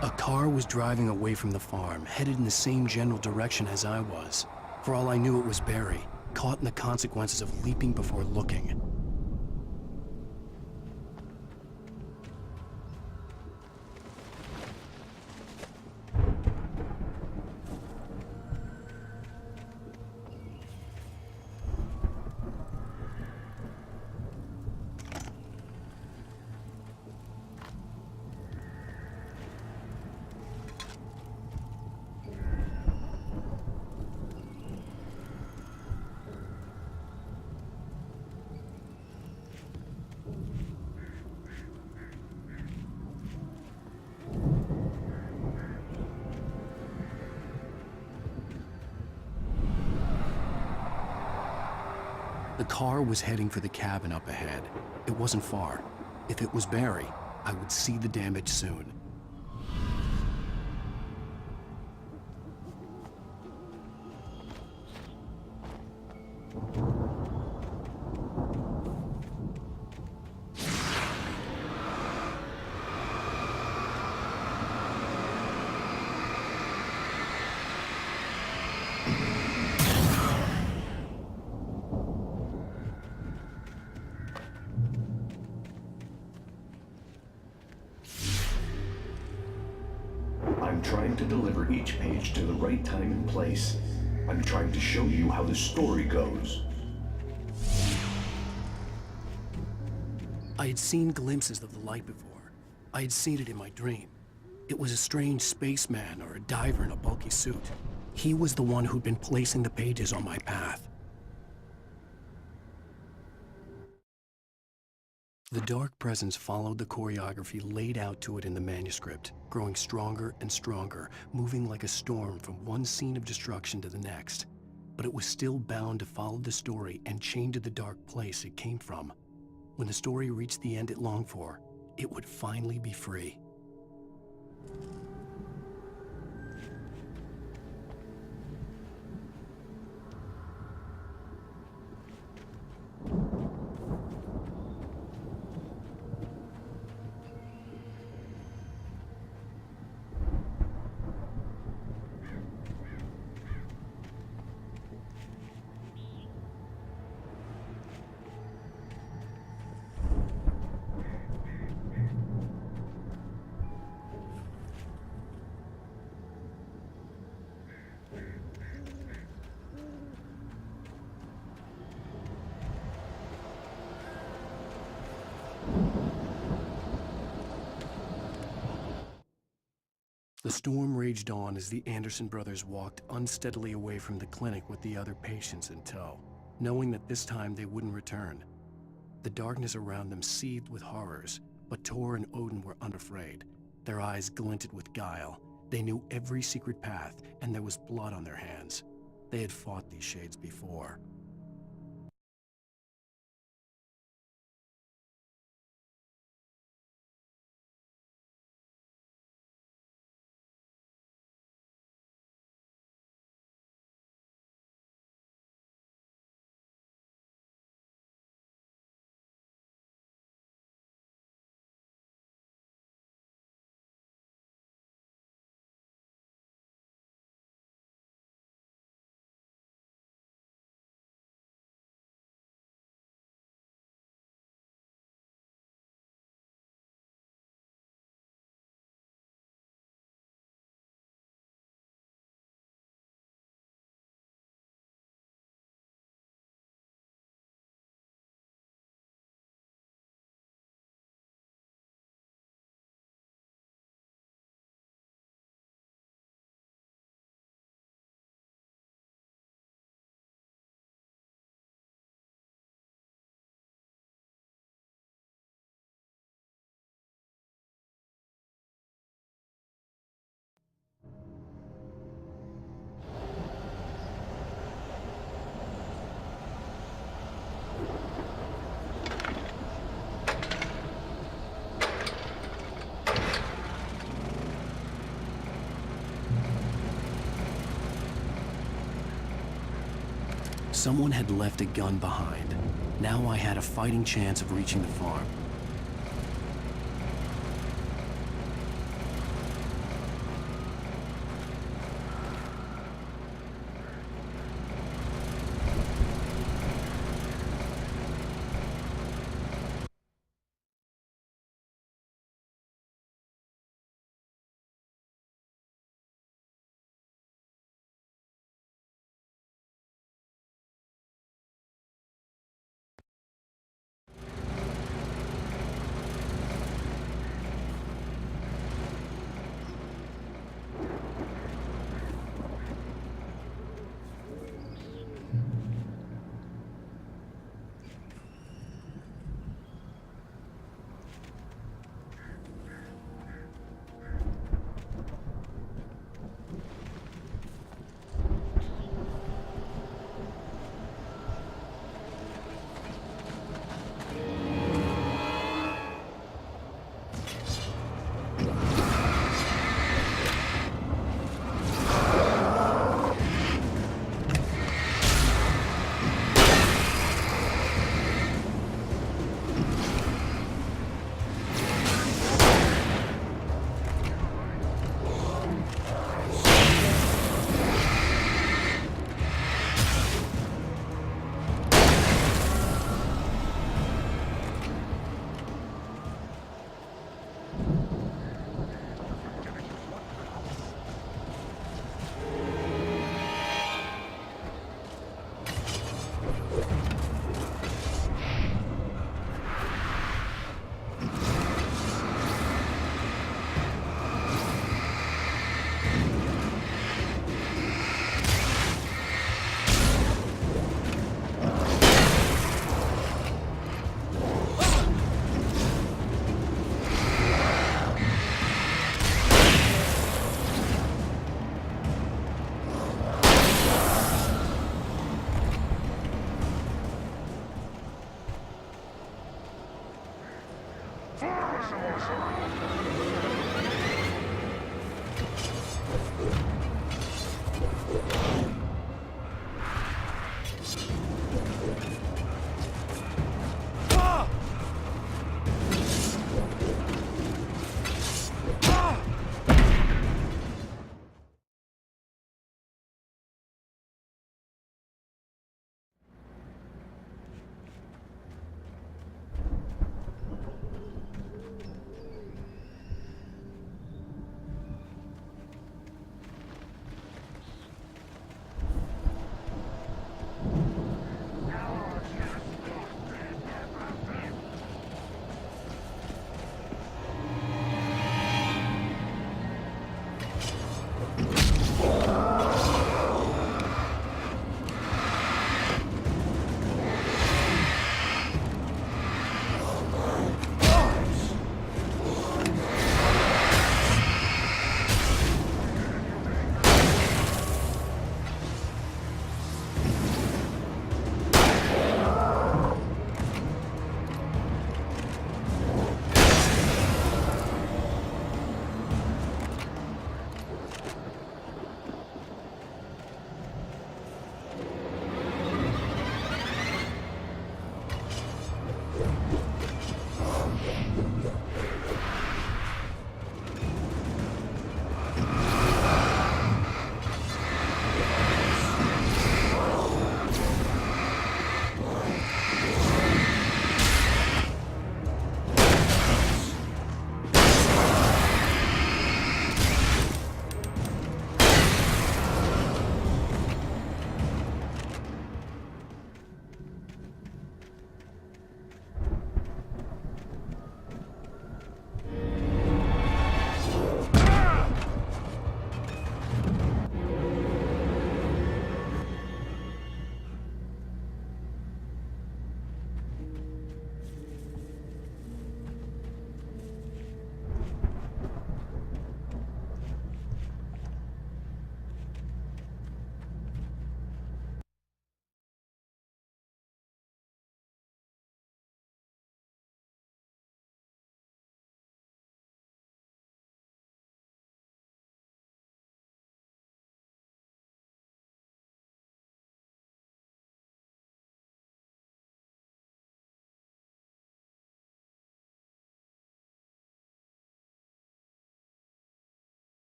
A car was driving away from the farm, headed in the same general direction as I was. For all I knew, it was Barry, caught in the consequences of leaping before looking. The car was heading for the cabin up ahead. It wasn't far. If it was Barry, I would see the damage soon. I'm trying to deliver each page to the right time and place. I'm trying to show you how the story goes. I had seen glimpses of the light before. I had seen it in my dream. It was a strange spaceman or a diver in a bulky suit. He was the one who'd been placing the pages on my path. The dark presence followed the choreography laid out to it in the manuscript, growing stronger and stronger, moving like a storm from one scene of destruction to the next. But it was still bound to follow the story and chained to the dark place it came from. When the story reached the end it longed for, it would finally be free. The storm raged on as the Anderson brothers walked unsteadily away from the clinic with the other patients in tow, knowing that this time they wouldn't return. The darkness around them seethed with horrors, but Tor and Odin were unafraid. Their eyes glinted with guile. They knew every secret path, and there was blood on their hands. They had fought these shades before. Someone had left a gun behind. Now I had a fighting chance of reaching the farm.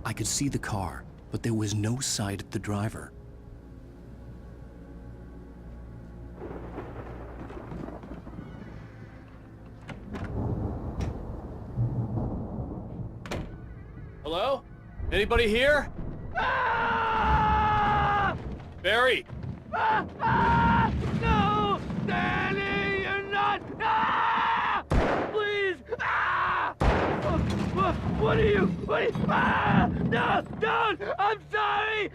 I could see the car, but there was no sight of the driver. Hello? Anybody here? Barry! No! Danny, you're not! Please! What are you? No! Don't! I'm sorry!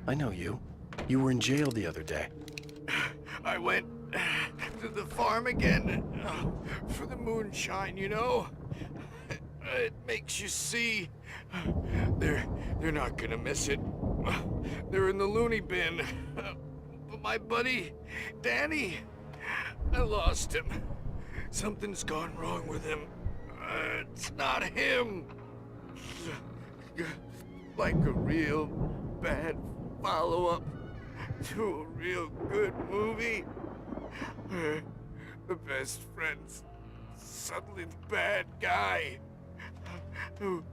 I know you. You were in jail the other day. I went to the farm again for the moonshine, you know? It makes you see. They're not gonna miss it. They're in the loony bin. But my buddy, Danny, I lost him. Something's gone wrong with him. It's not him. Like a real bad follow-up to a real good movie. The best friend's suddenly the bad guy who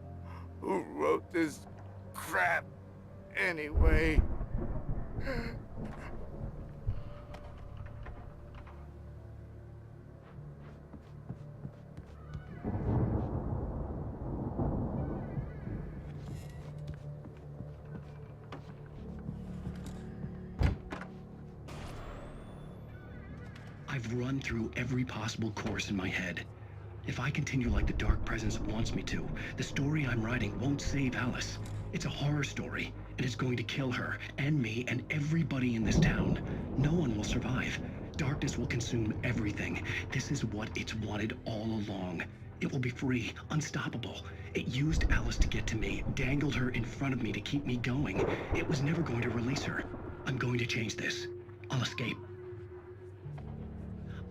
wrote this crap anyway. I've run through every possible course in my head. If I continue like the Dark Presence wants me to, the story I'm writing won't save Alice. It's a horror story, and it's going to kill her, and me, and everybody in this town. No one will survive. Darkness will consume everything. This is what it's wanted all along. It will be free, unstoppable. It used Alice to get to me, dangled her in front of me to keep me going. It was never going to release her. I'm going to change this. I'll escape.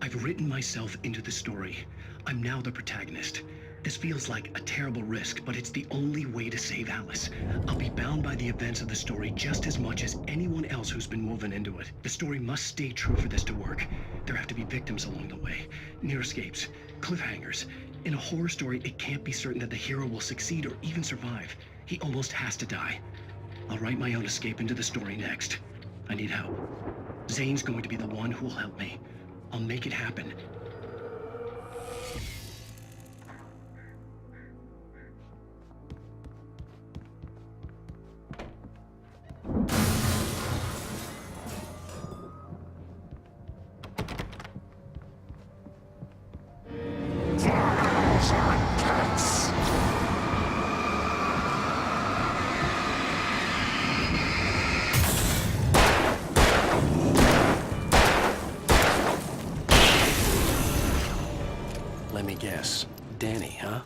I've written myself into the story. I'm now the protagonist. This feels like a terrible risk, but it's the only way to save Alice. I'll be bound by the events of the story just as much as anyone else who's been woven into it. The story must stay true for this to work. There have to be victims along the way, near escapes, cliffhangers. In a horror story, it can't be certain that the hero will succeed or even survive. He almost has to die. I'll write my own escape into the story next. I need help. Zane's going to be the one who will help me. I'll make it happen. Let me guess. Danny, huh?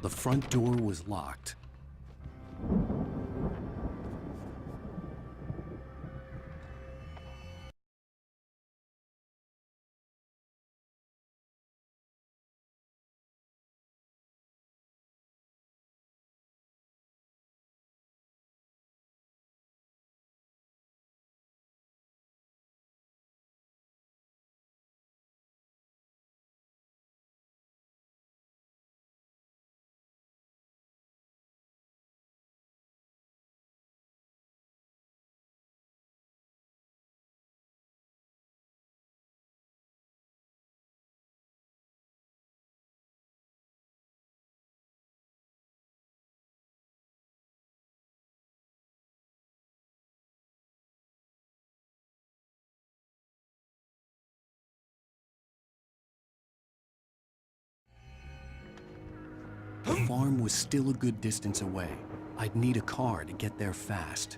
The front door was locked. The farm was still a good distance away. I'd need a car to get there fast.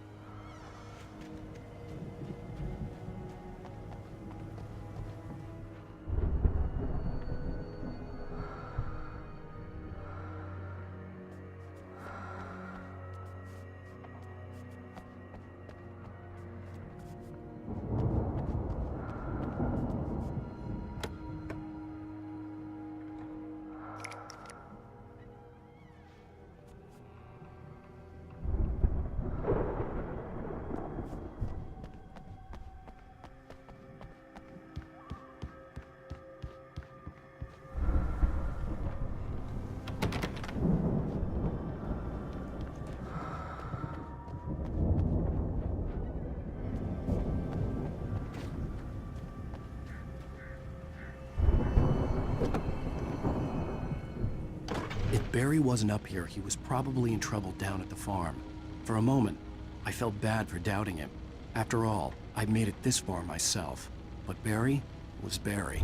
If Barry wasn't up here, he was probably in trouble down at the farm. For a moment, I felt bad for doubting him. After all, I'd made it this far myself. But Barry was Barry.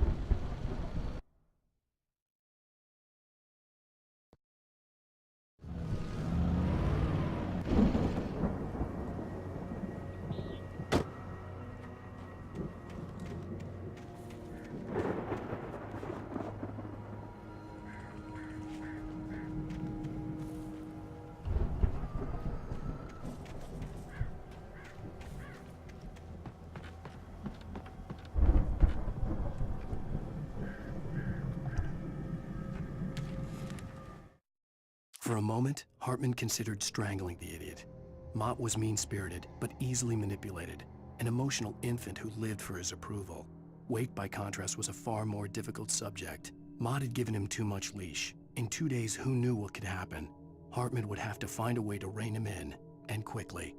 For a moment, Hartman considered strangling the idiot. Mott was mean-spirited, but easily manipulated, an emotional infant who lived for his approval. Wake, by contrast, was a far more difficult subject. Mott had given him too much leash. In 2 days, who knew what could happen? Hartman would have to find a way to rein him in, and quickly.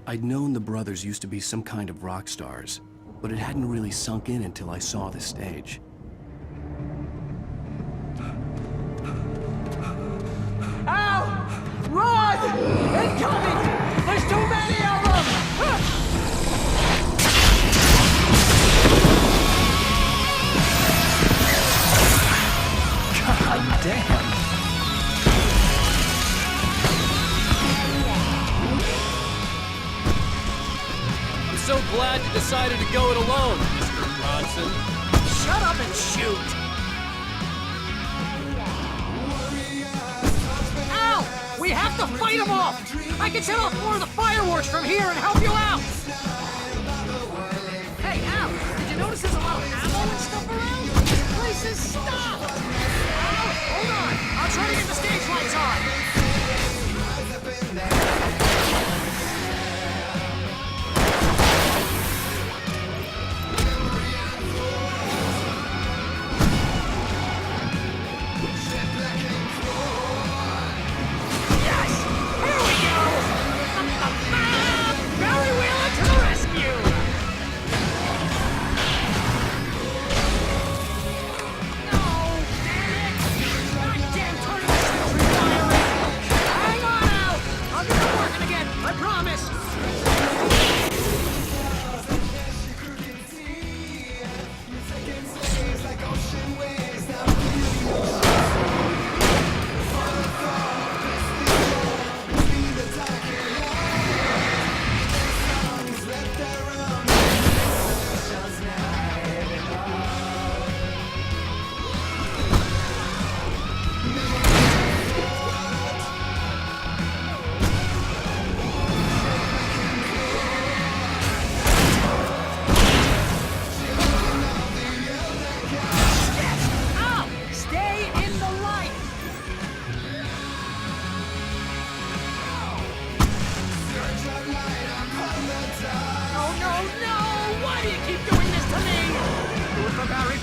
I'd known the brothers used to be some kind of rock stars, but it hadn't really sunk in until I saw the stage. so glad you decided to go it alone, Mr. Bronson. Shut up and shoot! Al! We have to fight them off! I can set off more of the fireworks from here and help you out! Hey, Al! Did you notice there's a lot of ammo and stuff around? This place is stopped! Al, hold on! I'll try to get the stage lights on!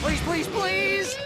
Please, please, please!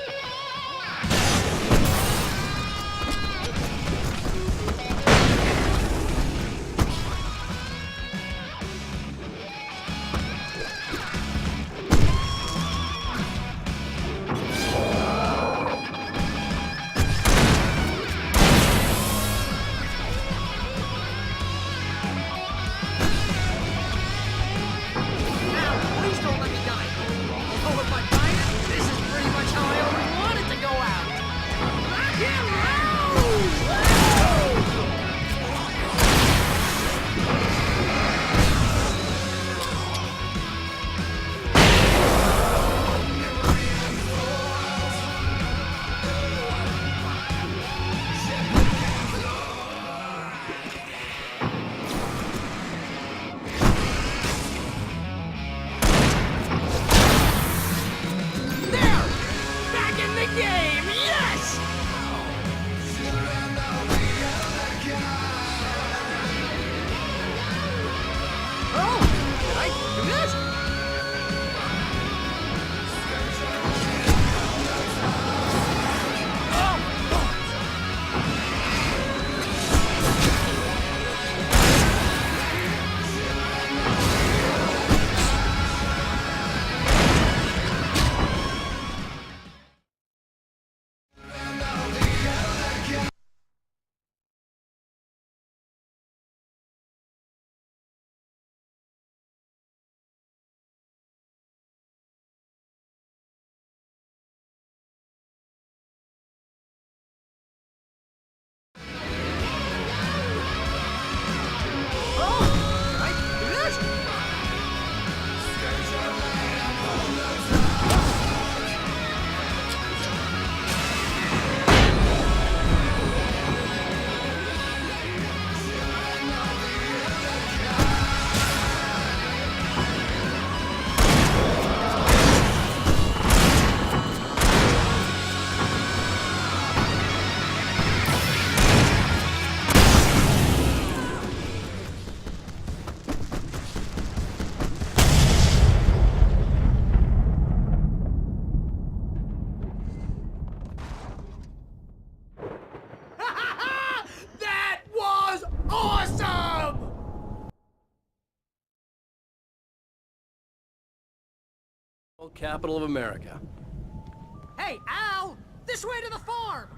Capital of America. Hey, Al! This way to the farm!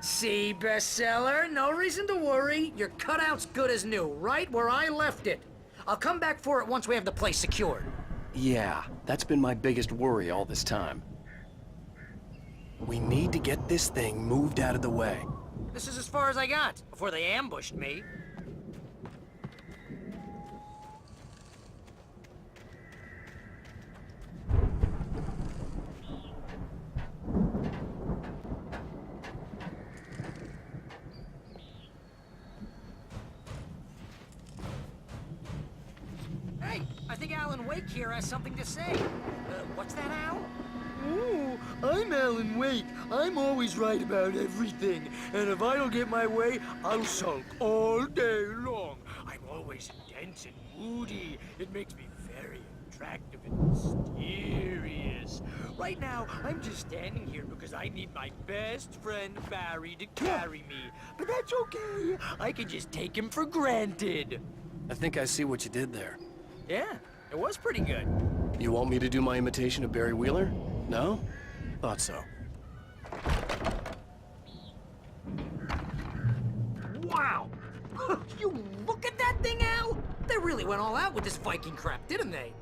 See, bestseller? No reason to worry. Your cutout's good as new, right where I left it. I'll come back for it once we have the place secured. Yeah, that's been my biggest worry all this time. We need to get this thing moved out of the way. This is as far as I got, before they ambushed me. Hey, I think Alan Wake here has something to say. What's that, Al? Ooh, I'm Alan Wake. I'm always right about everything. And if I don't get my way, I'll sulk all day long. I'm always intense and moody. It makes me very attractive and mysterious. Right now, I'm just standing here because I need my best friend Barry to carry me. But that's okay. I can just take him for granted. I think I see what you did there. Yeah, it was pretty good. You want me to do my imitation of Barry Wheeler? No? Thought so. Wow! You look at that thing, Al! They really went all out with this Viking crap, didn't they?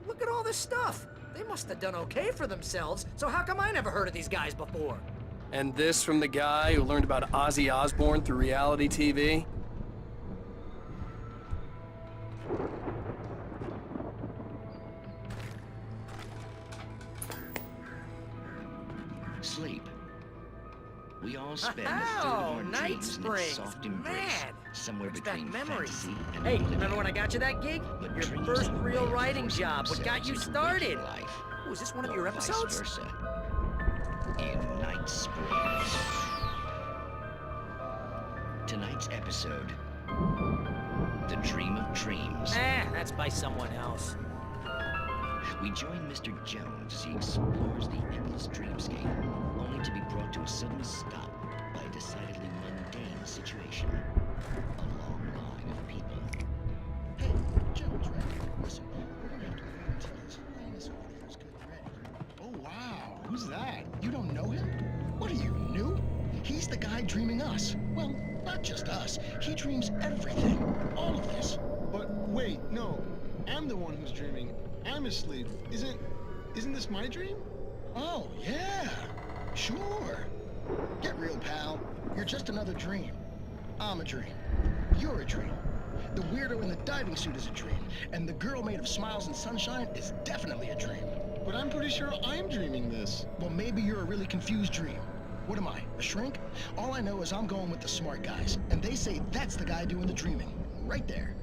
Look at all this stuff. They must have done okay for themselves, so how come I never heard of these guys before? And this from the guy who learned about Ozzy Osbourne through reality TV? Sleep. We all spend a third of our Night dreams in its Springs. soft embrace, Man, somewhere brings between back memories. fantasy and Hey, oblivion. remember when I got you that gig? But Your dreams first have a real way of writing forcing job. What got themselves you into started? waking life, Oh, is this one of your or episodes? Vice versa. In Night Springs. Tonight's episode: The Dream of Dreams. That's by someone else. We join Mr. Jones as he explores the endless dreamscape, only to be brought to a sudden stop by a decidedly mundane situation. A long line of people. Hey, Jones, right? Listen, we're gonna have to wait until his highness orders get ready. Oh, wow. Who's that? You don't know him? What are you, new? He's the guy dreaming us. Well, not just us. He dreams everything. All of this. But wait, no. I'm the one who's dreaming. I'm asleep. Isn't this my dream? Oh, yeah. Sure. Get real, pal. You're just another dream. I'm a dream. You're a dream. The weirdo in the diving suit is a dream. And the girl made of smiles and sunshine is definitely a dream. But I'm pretty sure I'm dreaming this. Well, maybe you're a really confused dream. What am I, a shrink? All I know is I'm going with the smart guys. And they say that's the guy doing the dreaming. Right there.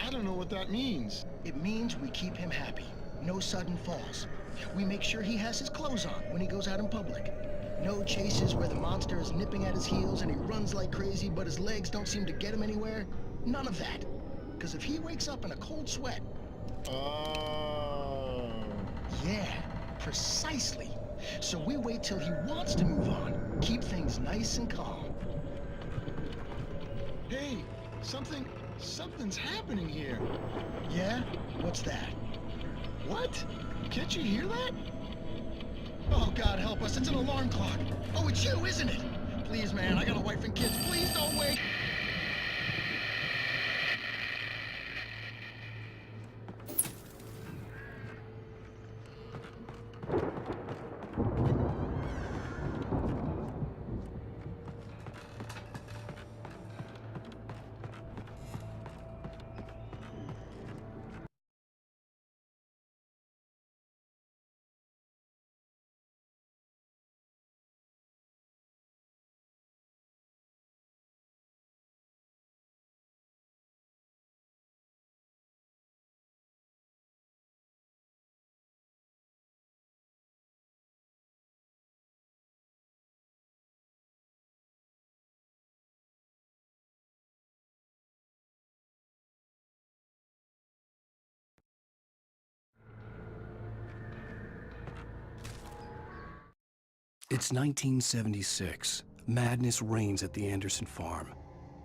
I don't know what that means. It means we keep him happy. No sudden falls. We make sure he has his clothes on when he goes out in public. No chases where the monster is nipping at his heels and he runs like crazy, but his legs don't seem to get him anywhere. None of that. Because if he wakes up in a cold sweat... Oh. Yeah, precisely. So we wait till he wants to move on. Keep things nice and calm. Hey, something's happening here. Yeah? What's that? What? Can't you hear that? Oh, God help us, it's an alarm clock. Oh, it's you, isn't it? Please, man, I got a wife and kids. Please don't wake. It's 1976. Madness reigns at the Anderson farm.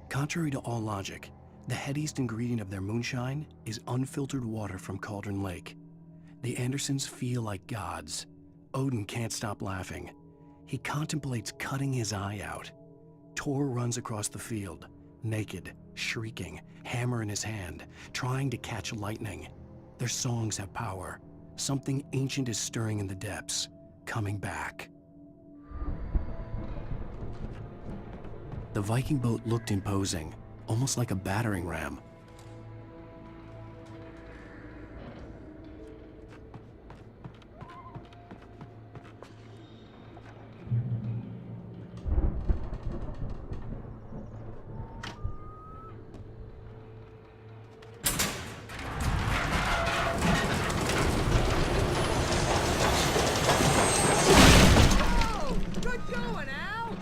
Contrary to all logic, the headiest ingredient of their moonshine is unfiltered water from Cauldron Lake. The Andersons feel like gods. Odin can't stop laughing. He contemplates cutting his eye out. Tor runs across the field, naked, shrieking, hammer in his hand, trying to catch lightning. Their songs have power. Something ancient is stirring in the depths, coming back. The Viking boat looked imposing, almost like a battering ram. Good going, Al!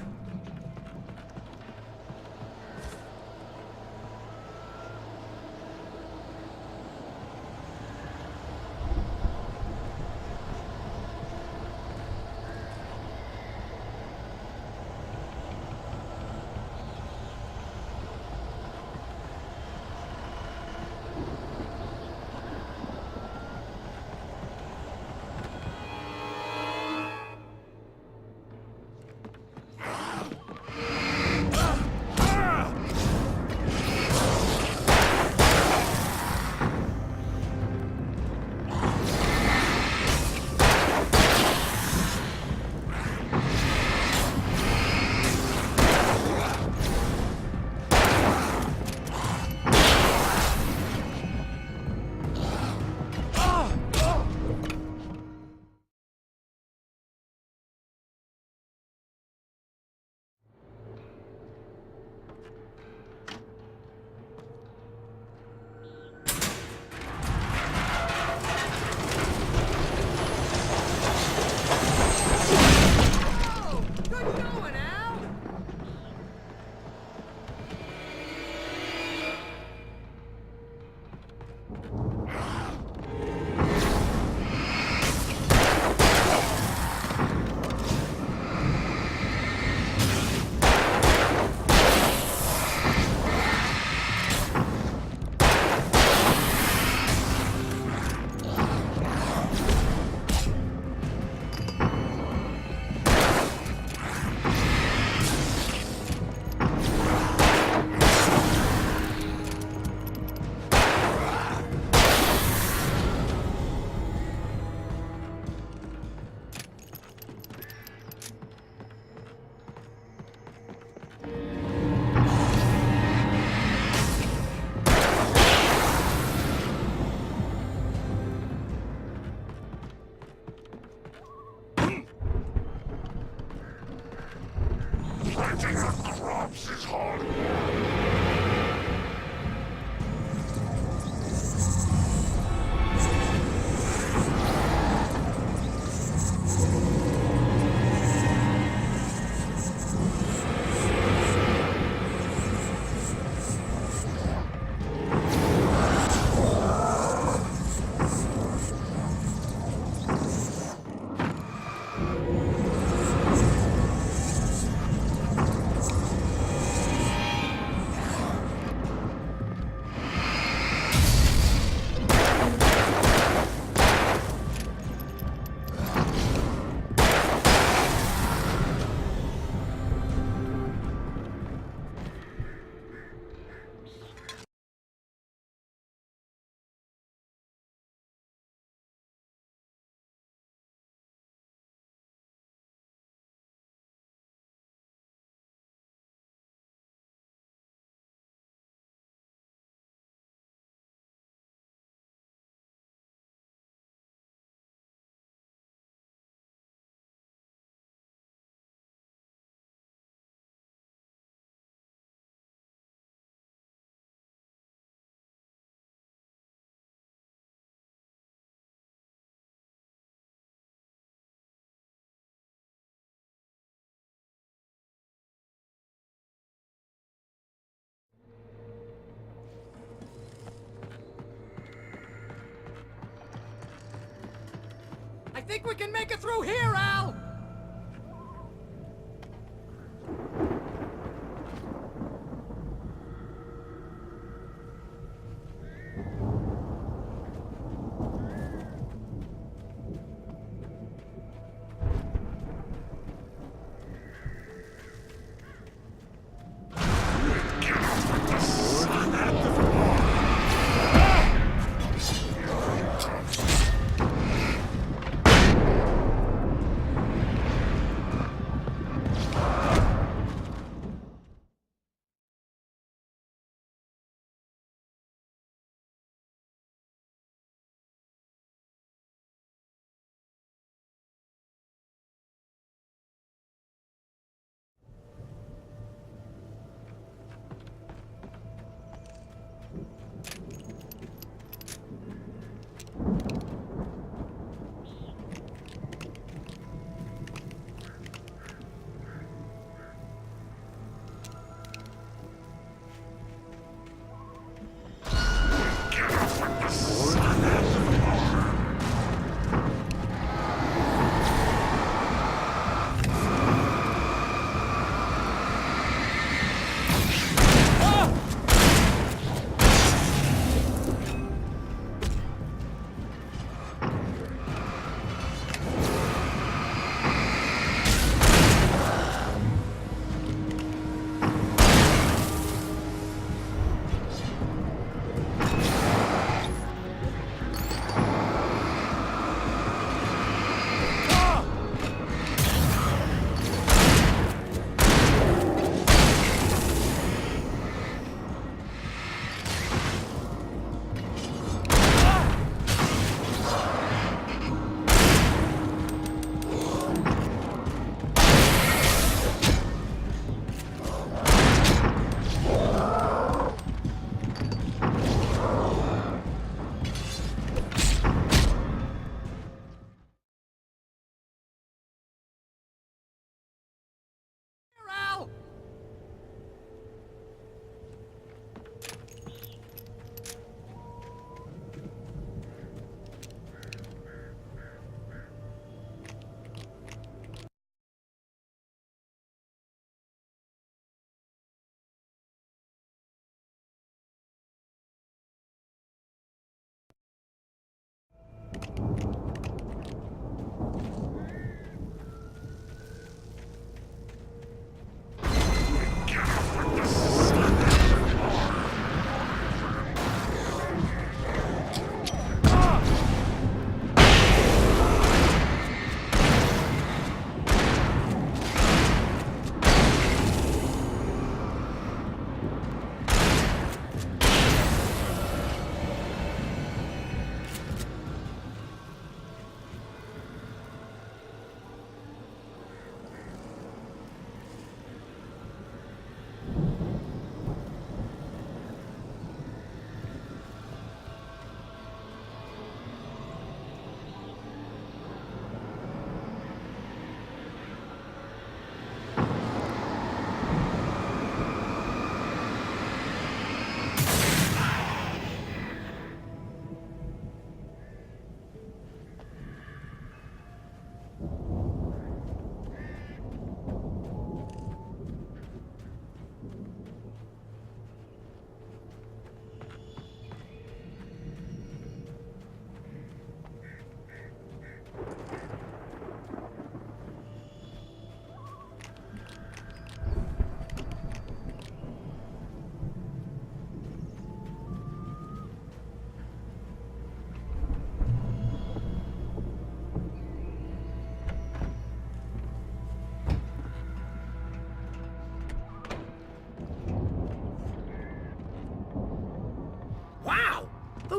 I think we can make it through here, Al!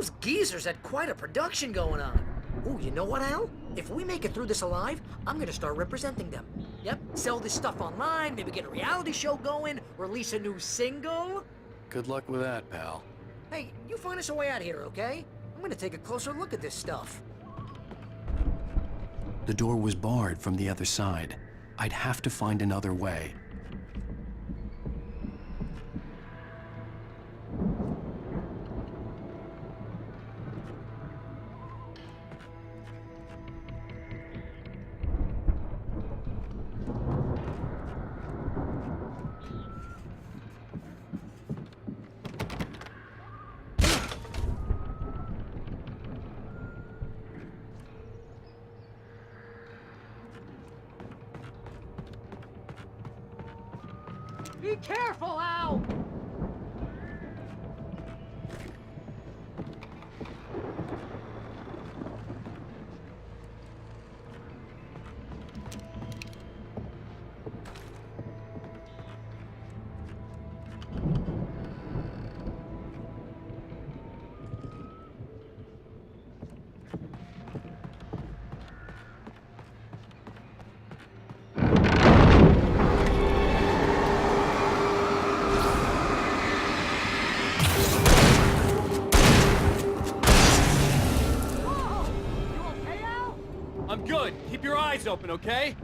Those geezers had quite a production going on. Ooh, you know what, Al? If we make it through this alive, I'm gonna start representing them. Yep, sell this stuff online, maybe get a reality show going, release a new single. Good luck with that, pal. Hey, you find us a way out of here, okay? I'm gonna take a closer look at this stuff. The door was barred from the other side. I'd have to find another way. Be careful, Al! I'm good. Keep your eyes open, okay?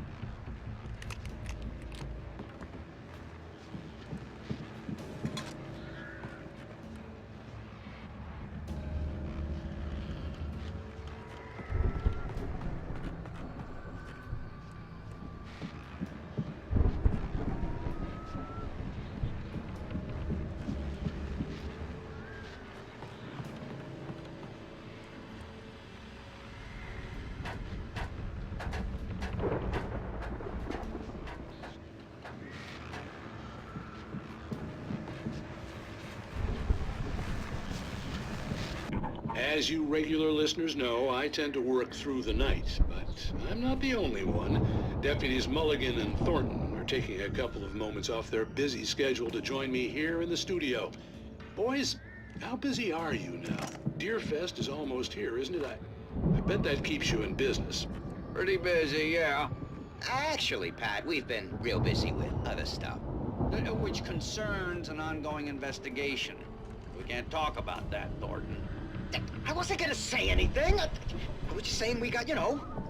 As you regular listeners know, I tend to work through the night, but I'm not the only one. Deputies Mulligan and Thornton are taking a couple of moments off their busy schedule to join me here in the studio. Boys, how busy are you now? Deerfest is almost here, isn't it? I bet that keeps you in business. Pretty busy, yeah. Actually, Pat, we've been real busy with other stuff, which concerns an ongoing investigation. We can't talk about that, Thornton. I wasn't gonna say anything. I was just saying we got,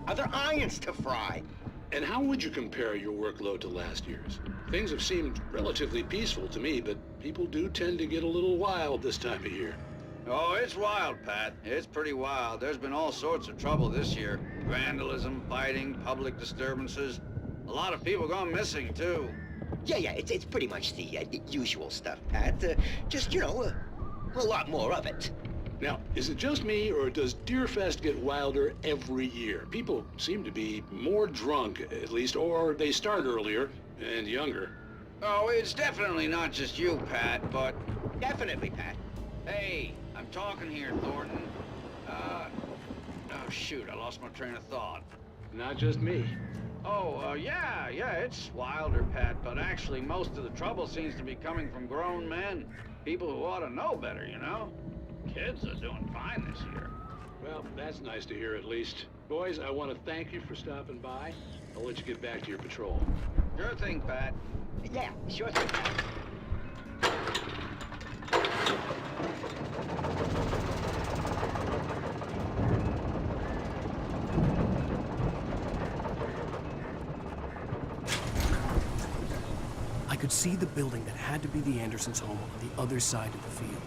other irons to fry. And how would you compare your workload to last year's? Things have seemed relatively peaceful to me, but people do tend to get a little wild this time of year. Oh, it's wild, Pat. It's pretty wild. There's been all sorts of trouble this year. Vandalism, fighting, public disturbances. A lot of people gone missing, too. Yeah, it's pretty much the usual stuff, Pat. Just, a lot more of it. Now, is it just me, or does Deerfest get wilder every year? People seem to be more drunk, at least, or they start earlier and younger. Oh, it's definitely not just you, Pat, but... Definitely, Pat. Hey, I'm talking here, Thornton. Oh, shoot, I lost my train of thought. Not just me. Oh, yeah, it's wilder, Pat, but actually most of the trouble seems to be coming from grown men. People who ought to know better, Kids are doing fine this year. Well, that's nice to hear at least. Boys, I want to thank you for stopping by. I'll let you get back to your patrol. Sure thing, Pat. Yeah, sure thing, Pat. I could see the building that had to be the Andersons' home on the other side of the field.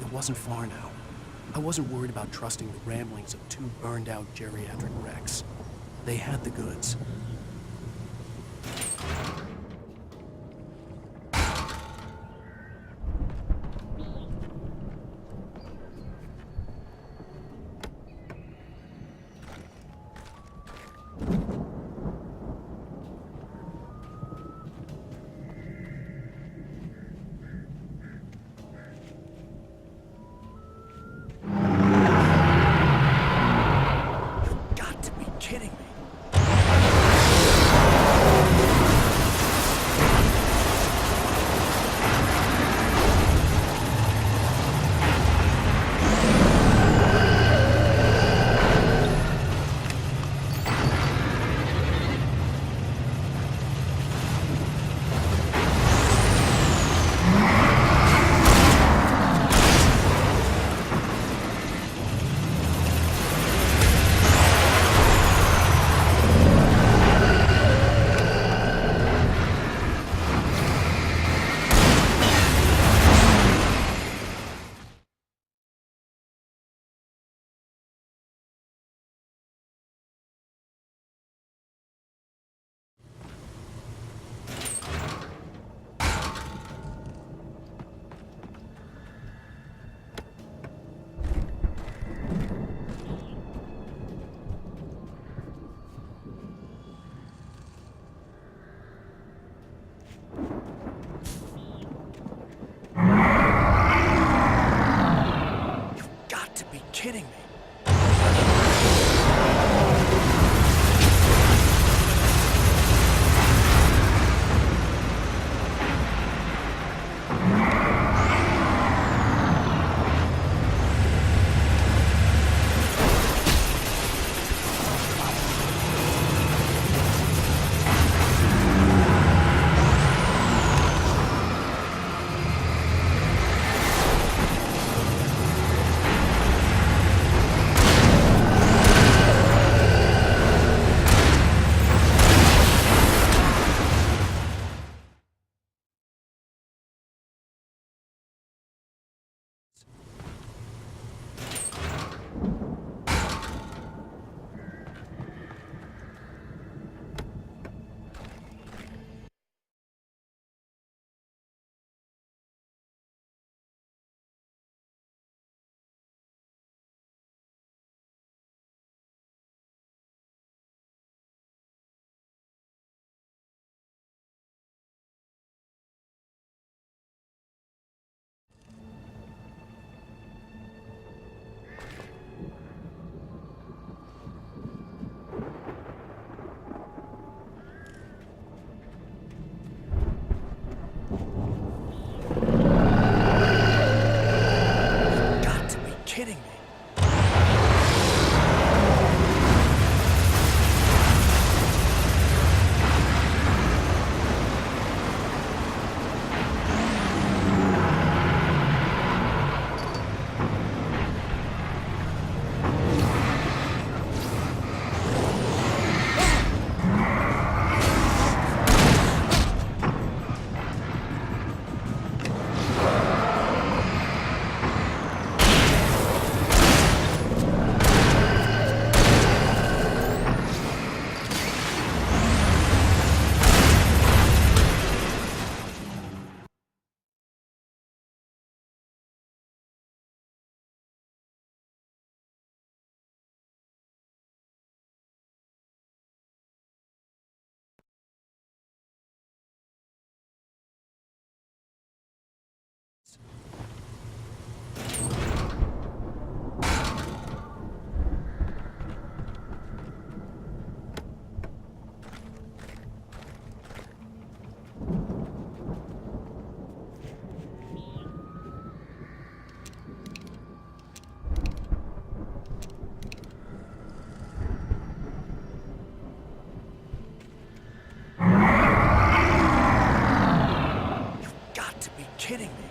It wasn't far now. I wasn't worried about trusting the ramblings of two burned-out geriatric wrecks. They had the goods. Kidding me. kidding me.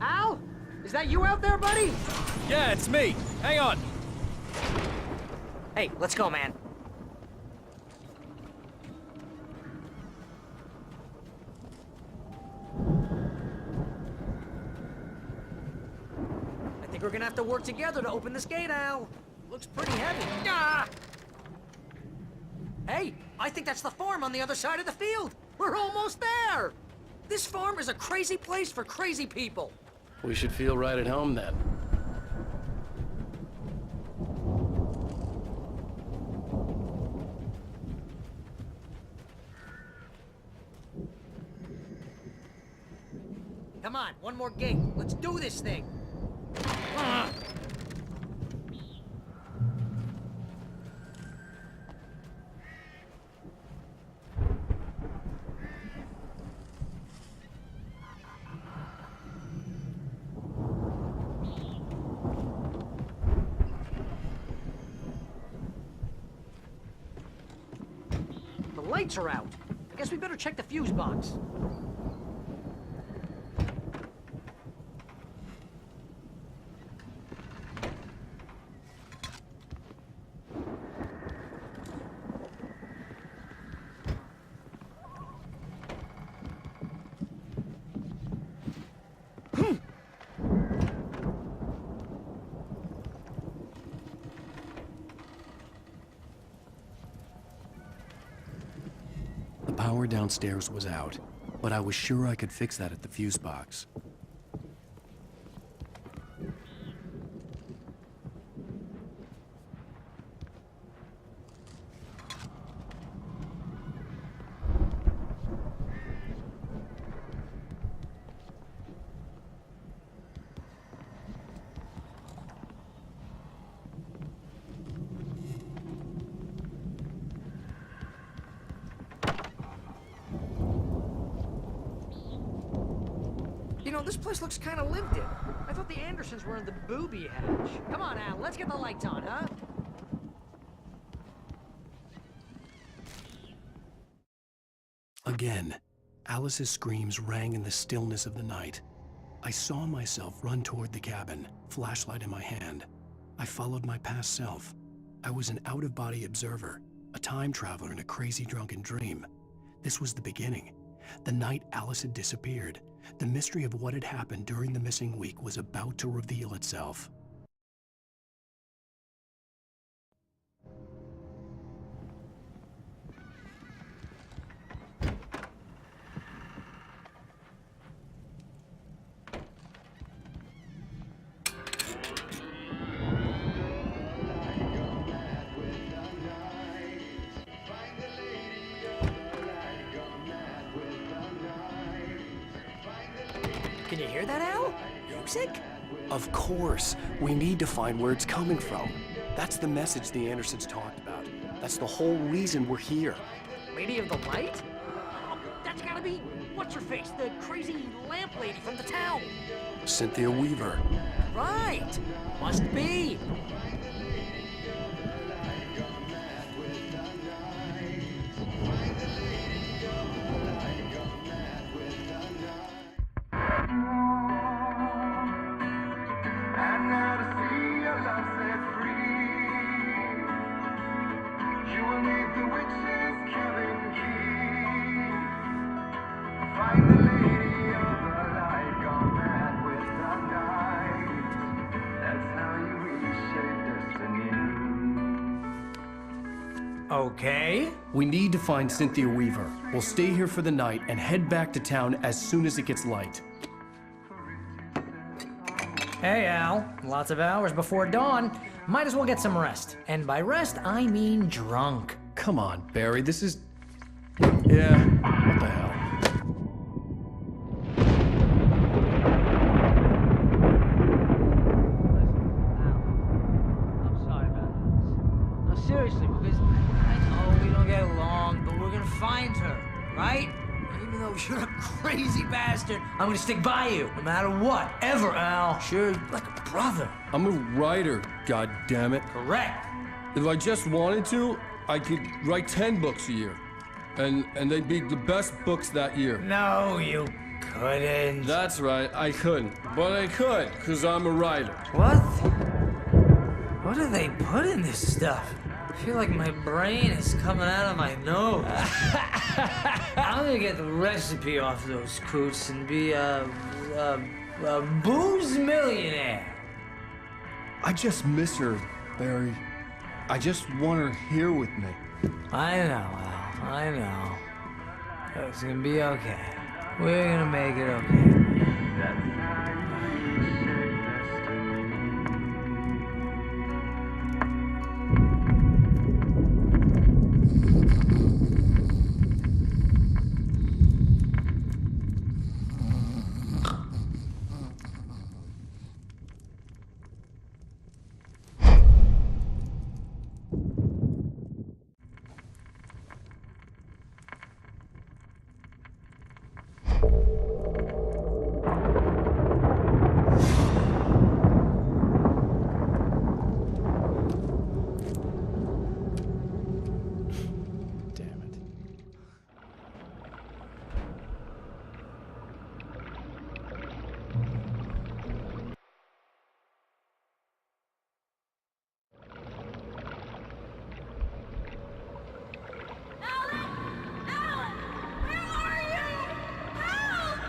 Al? Is that you out there, buddy? Yeah, it's me. Hang on. Hey, let's go, man. I think we're gonna have to work together to open this gate, Al. Looks pretty heavy. Ah! Hey, I think that's the farm on the other side of the field. We're almost there. This farm is a crazy place for crazy people. We should feel right at home then. Come on, one more gate. Let's do this thing. The lights are out. I guess we better check the fuse box. power downstairs was out, but I was sure I could fix that at the fuse box. You know, this place looks kind of lived in. I thought the Andersons were in the booby hatch. Come on, Al, let's get the lights on, huh? Again, Alice's screams rang in the stillness of the night. I saw myself run toward the cabin, flashlight in my hand. I followed my past self. I was an out-of-body observer, a time traveler in a crazy drunken dream. This was the beginning. The night Alice had disappeared. The mystery of what had happened during the missing week was about to reveal itself. Can you hear that, Al? Music? Of course. We need to find where it's coming from. That's the message the Andersons talked about. That's the whole reason we're here. Lady of the Light? Oh, that's gotta be, what's-her-face, the crazy lamp lady from the town. Cynthia Weaver. Right. Must be. Okay. We need to find Cynthia Weaver. We'll stay here for the night and head back to town as soon as it gets light. Hey, Al. Lots of hours before dawn. Might as well get some rest. And by rest, I mean drunk. Come on, Barry, this is... Yeah, what the hell? I'm sorry about this. No, seriously, because I know we don't get along, but we're gonna find her, right? Even though you're a crazy bastard, I'm gonna stick by you, no matter what, ever, Al. Sure, like a brother. I'm a writer, goddammit. Correct. If I just wanted to, I could write 10 books a year. And they'd be the best books that year. No, you couldn't. That's right, I couldn't. But I could, because I'm a writer. What? What do they put in this stuff? I feel like my brain is coming out of my nose. I'm gonna get the recipe off those coots and be a booze millionaire. I just miss her, Barry. I just want her here with me. I know, Al. I know. It's gonna be okay. We're gonna make it okay.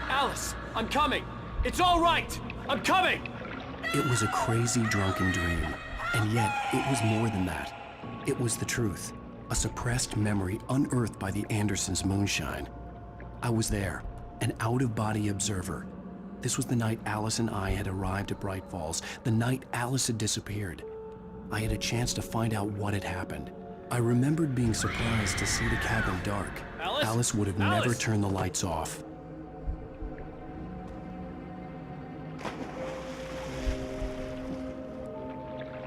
Alice, I'm coming. It's all right. I'm coming. It was a crazy drunken dream, and yet it was more than that. It was the truth. a suppressed memory unearthed by the Andersons' moonshine. I was there, an out-of-body observer. This was the night Alice and I had arrived at Bright Falls, the night Alice had disappeared. I had a chance to find out what had happened. I remembered being surprised to see the cabin dark. Alice would have never turned the lights off.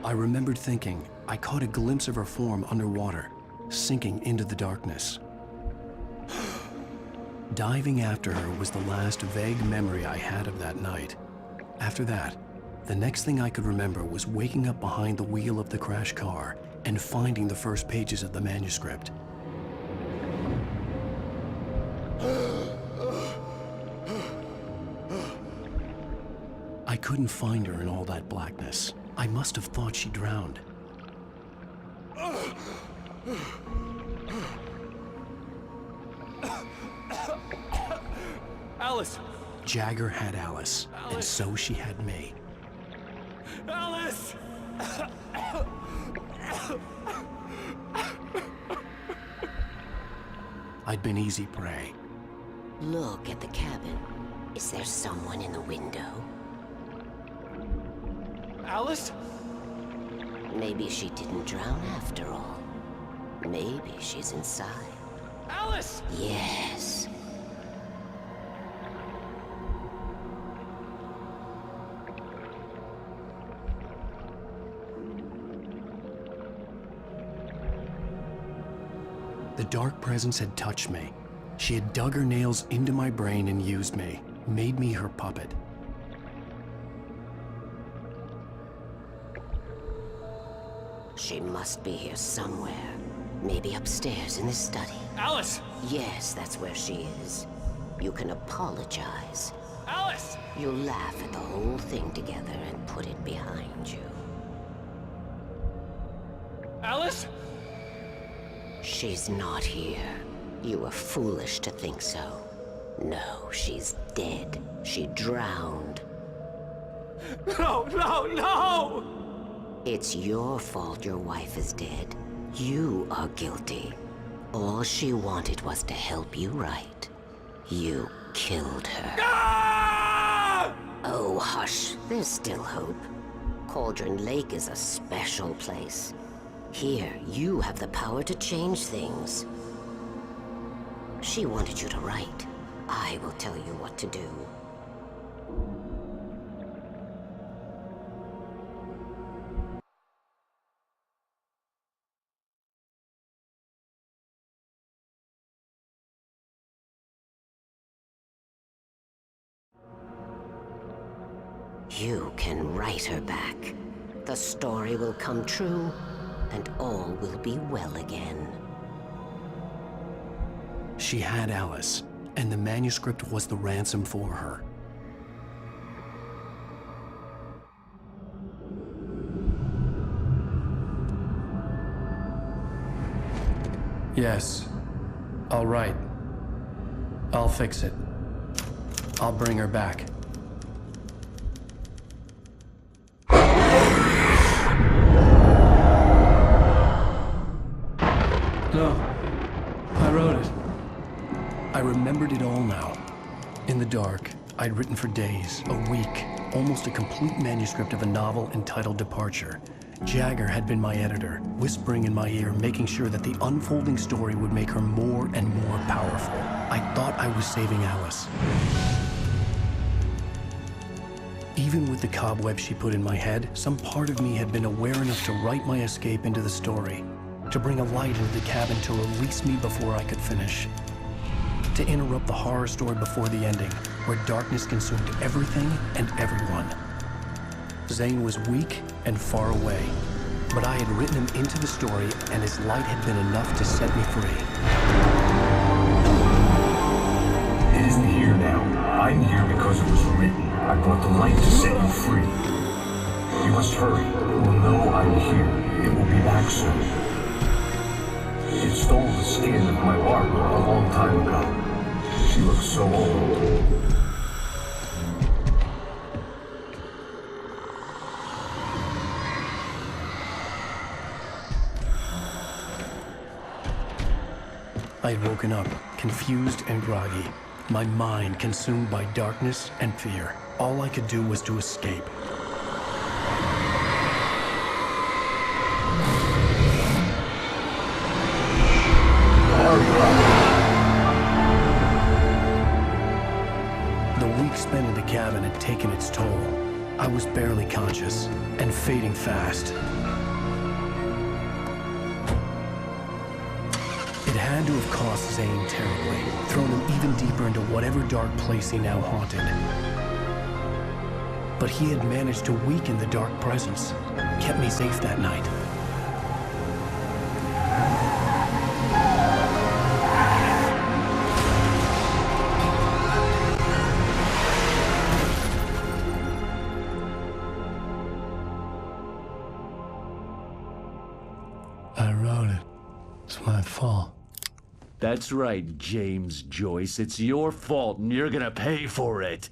I remembered thinking I caught a glimpse of her form underwater, sinking into the darkness. Diving after her was the last vague memory I had of that night. After that, the next thing I could remember was waking up behind the wheel of the crashed car and finding the first pages of the manuscript. I couldn't find her in all that blackness. I must have thought she drowned. Alice! Jagger had Alice, and so she had me. Alice! I'd been easy prey. Look at the cabin. Is there someone in the window? Alice? Maybe she didn't drown after all. Maybe she's inside. Alice! Yes. The dark presence had touched me. She had dug her nails into my brain and used me, made me her puppet. She must be here somewhere. Maybe upstairs in the study. Alice! Yes, that's where she is. You can apologize. Alice! You'll laugh at the whole thing together and put it behind you. Alice? She's not here. You were foolish to think so. No, she's dead. She drowned. No, no, no! It's your fault your wife is dead. You are guilty. All she wanted was to help you right. You killed her. Ah! Oh, hush. There's still hope. Cauldron Lake is a special place. Here, you have the power to change things. She wanted you to write. I will tell you what to do. You can write her back. The story will come true, and all will be well again. She had Alice, and the manuscript was the ransom for her. Yes. All right. I'll fix it. I'll bring her back. No. I wrote it. I remembered it all now. In the dark, I'd written for days, a week, almost a complete manuscript of a novel entitled Departure. Jagger had been my editor, whispering in my ear, making sure that the unfolding story would make her more and more powerful. I thought I was saving Alice. Even with the cobweb she put in my head, some part of me had been aware enough to write my escape into the story, to bring a light into the cabin to release me before I could finish, to interrupt the horror story before the ending, where darkness consumed everything and everyone. Zane was weak and far away, but I had written him into the story, and his light had been enough to set me free. It isn't here now. I'm here because it was written. I brought the light to set you free. You must hurry. It will know I'm here. It will be back soon. It stole the skin of my Barbara a long time ago. She looks so old. I had woken up, confused and groggy, my mind consumed by darkness and fear. All I could do was to escape. The week spent in the cabin had taken its toll. I was barely conscious, and fading fast. It had to have cost Zane terribly, thrown him even deeper into whatever dark place he now haunted. But he had managed to weaken the dark presence, kept me safe that night. I wrote it. It's my fault. That's right, James Joyce. It's your fault, and you're gonna pay for it.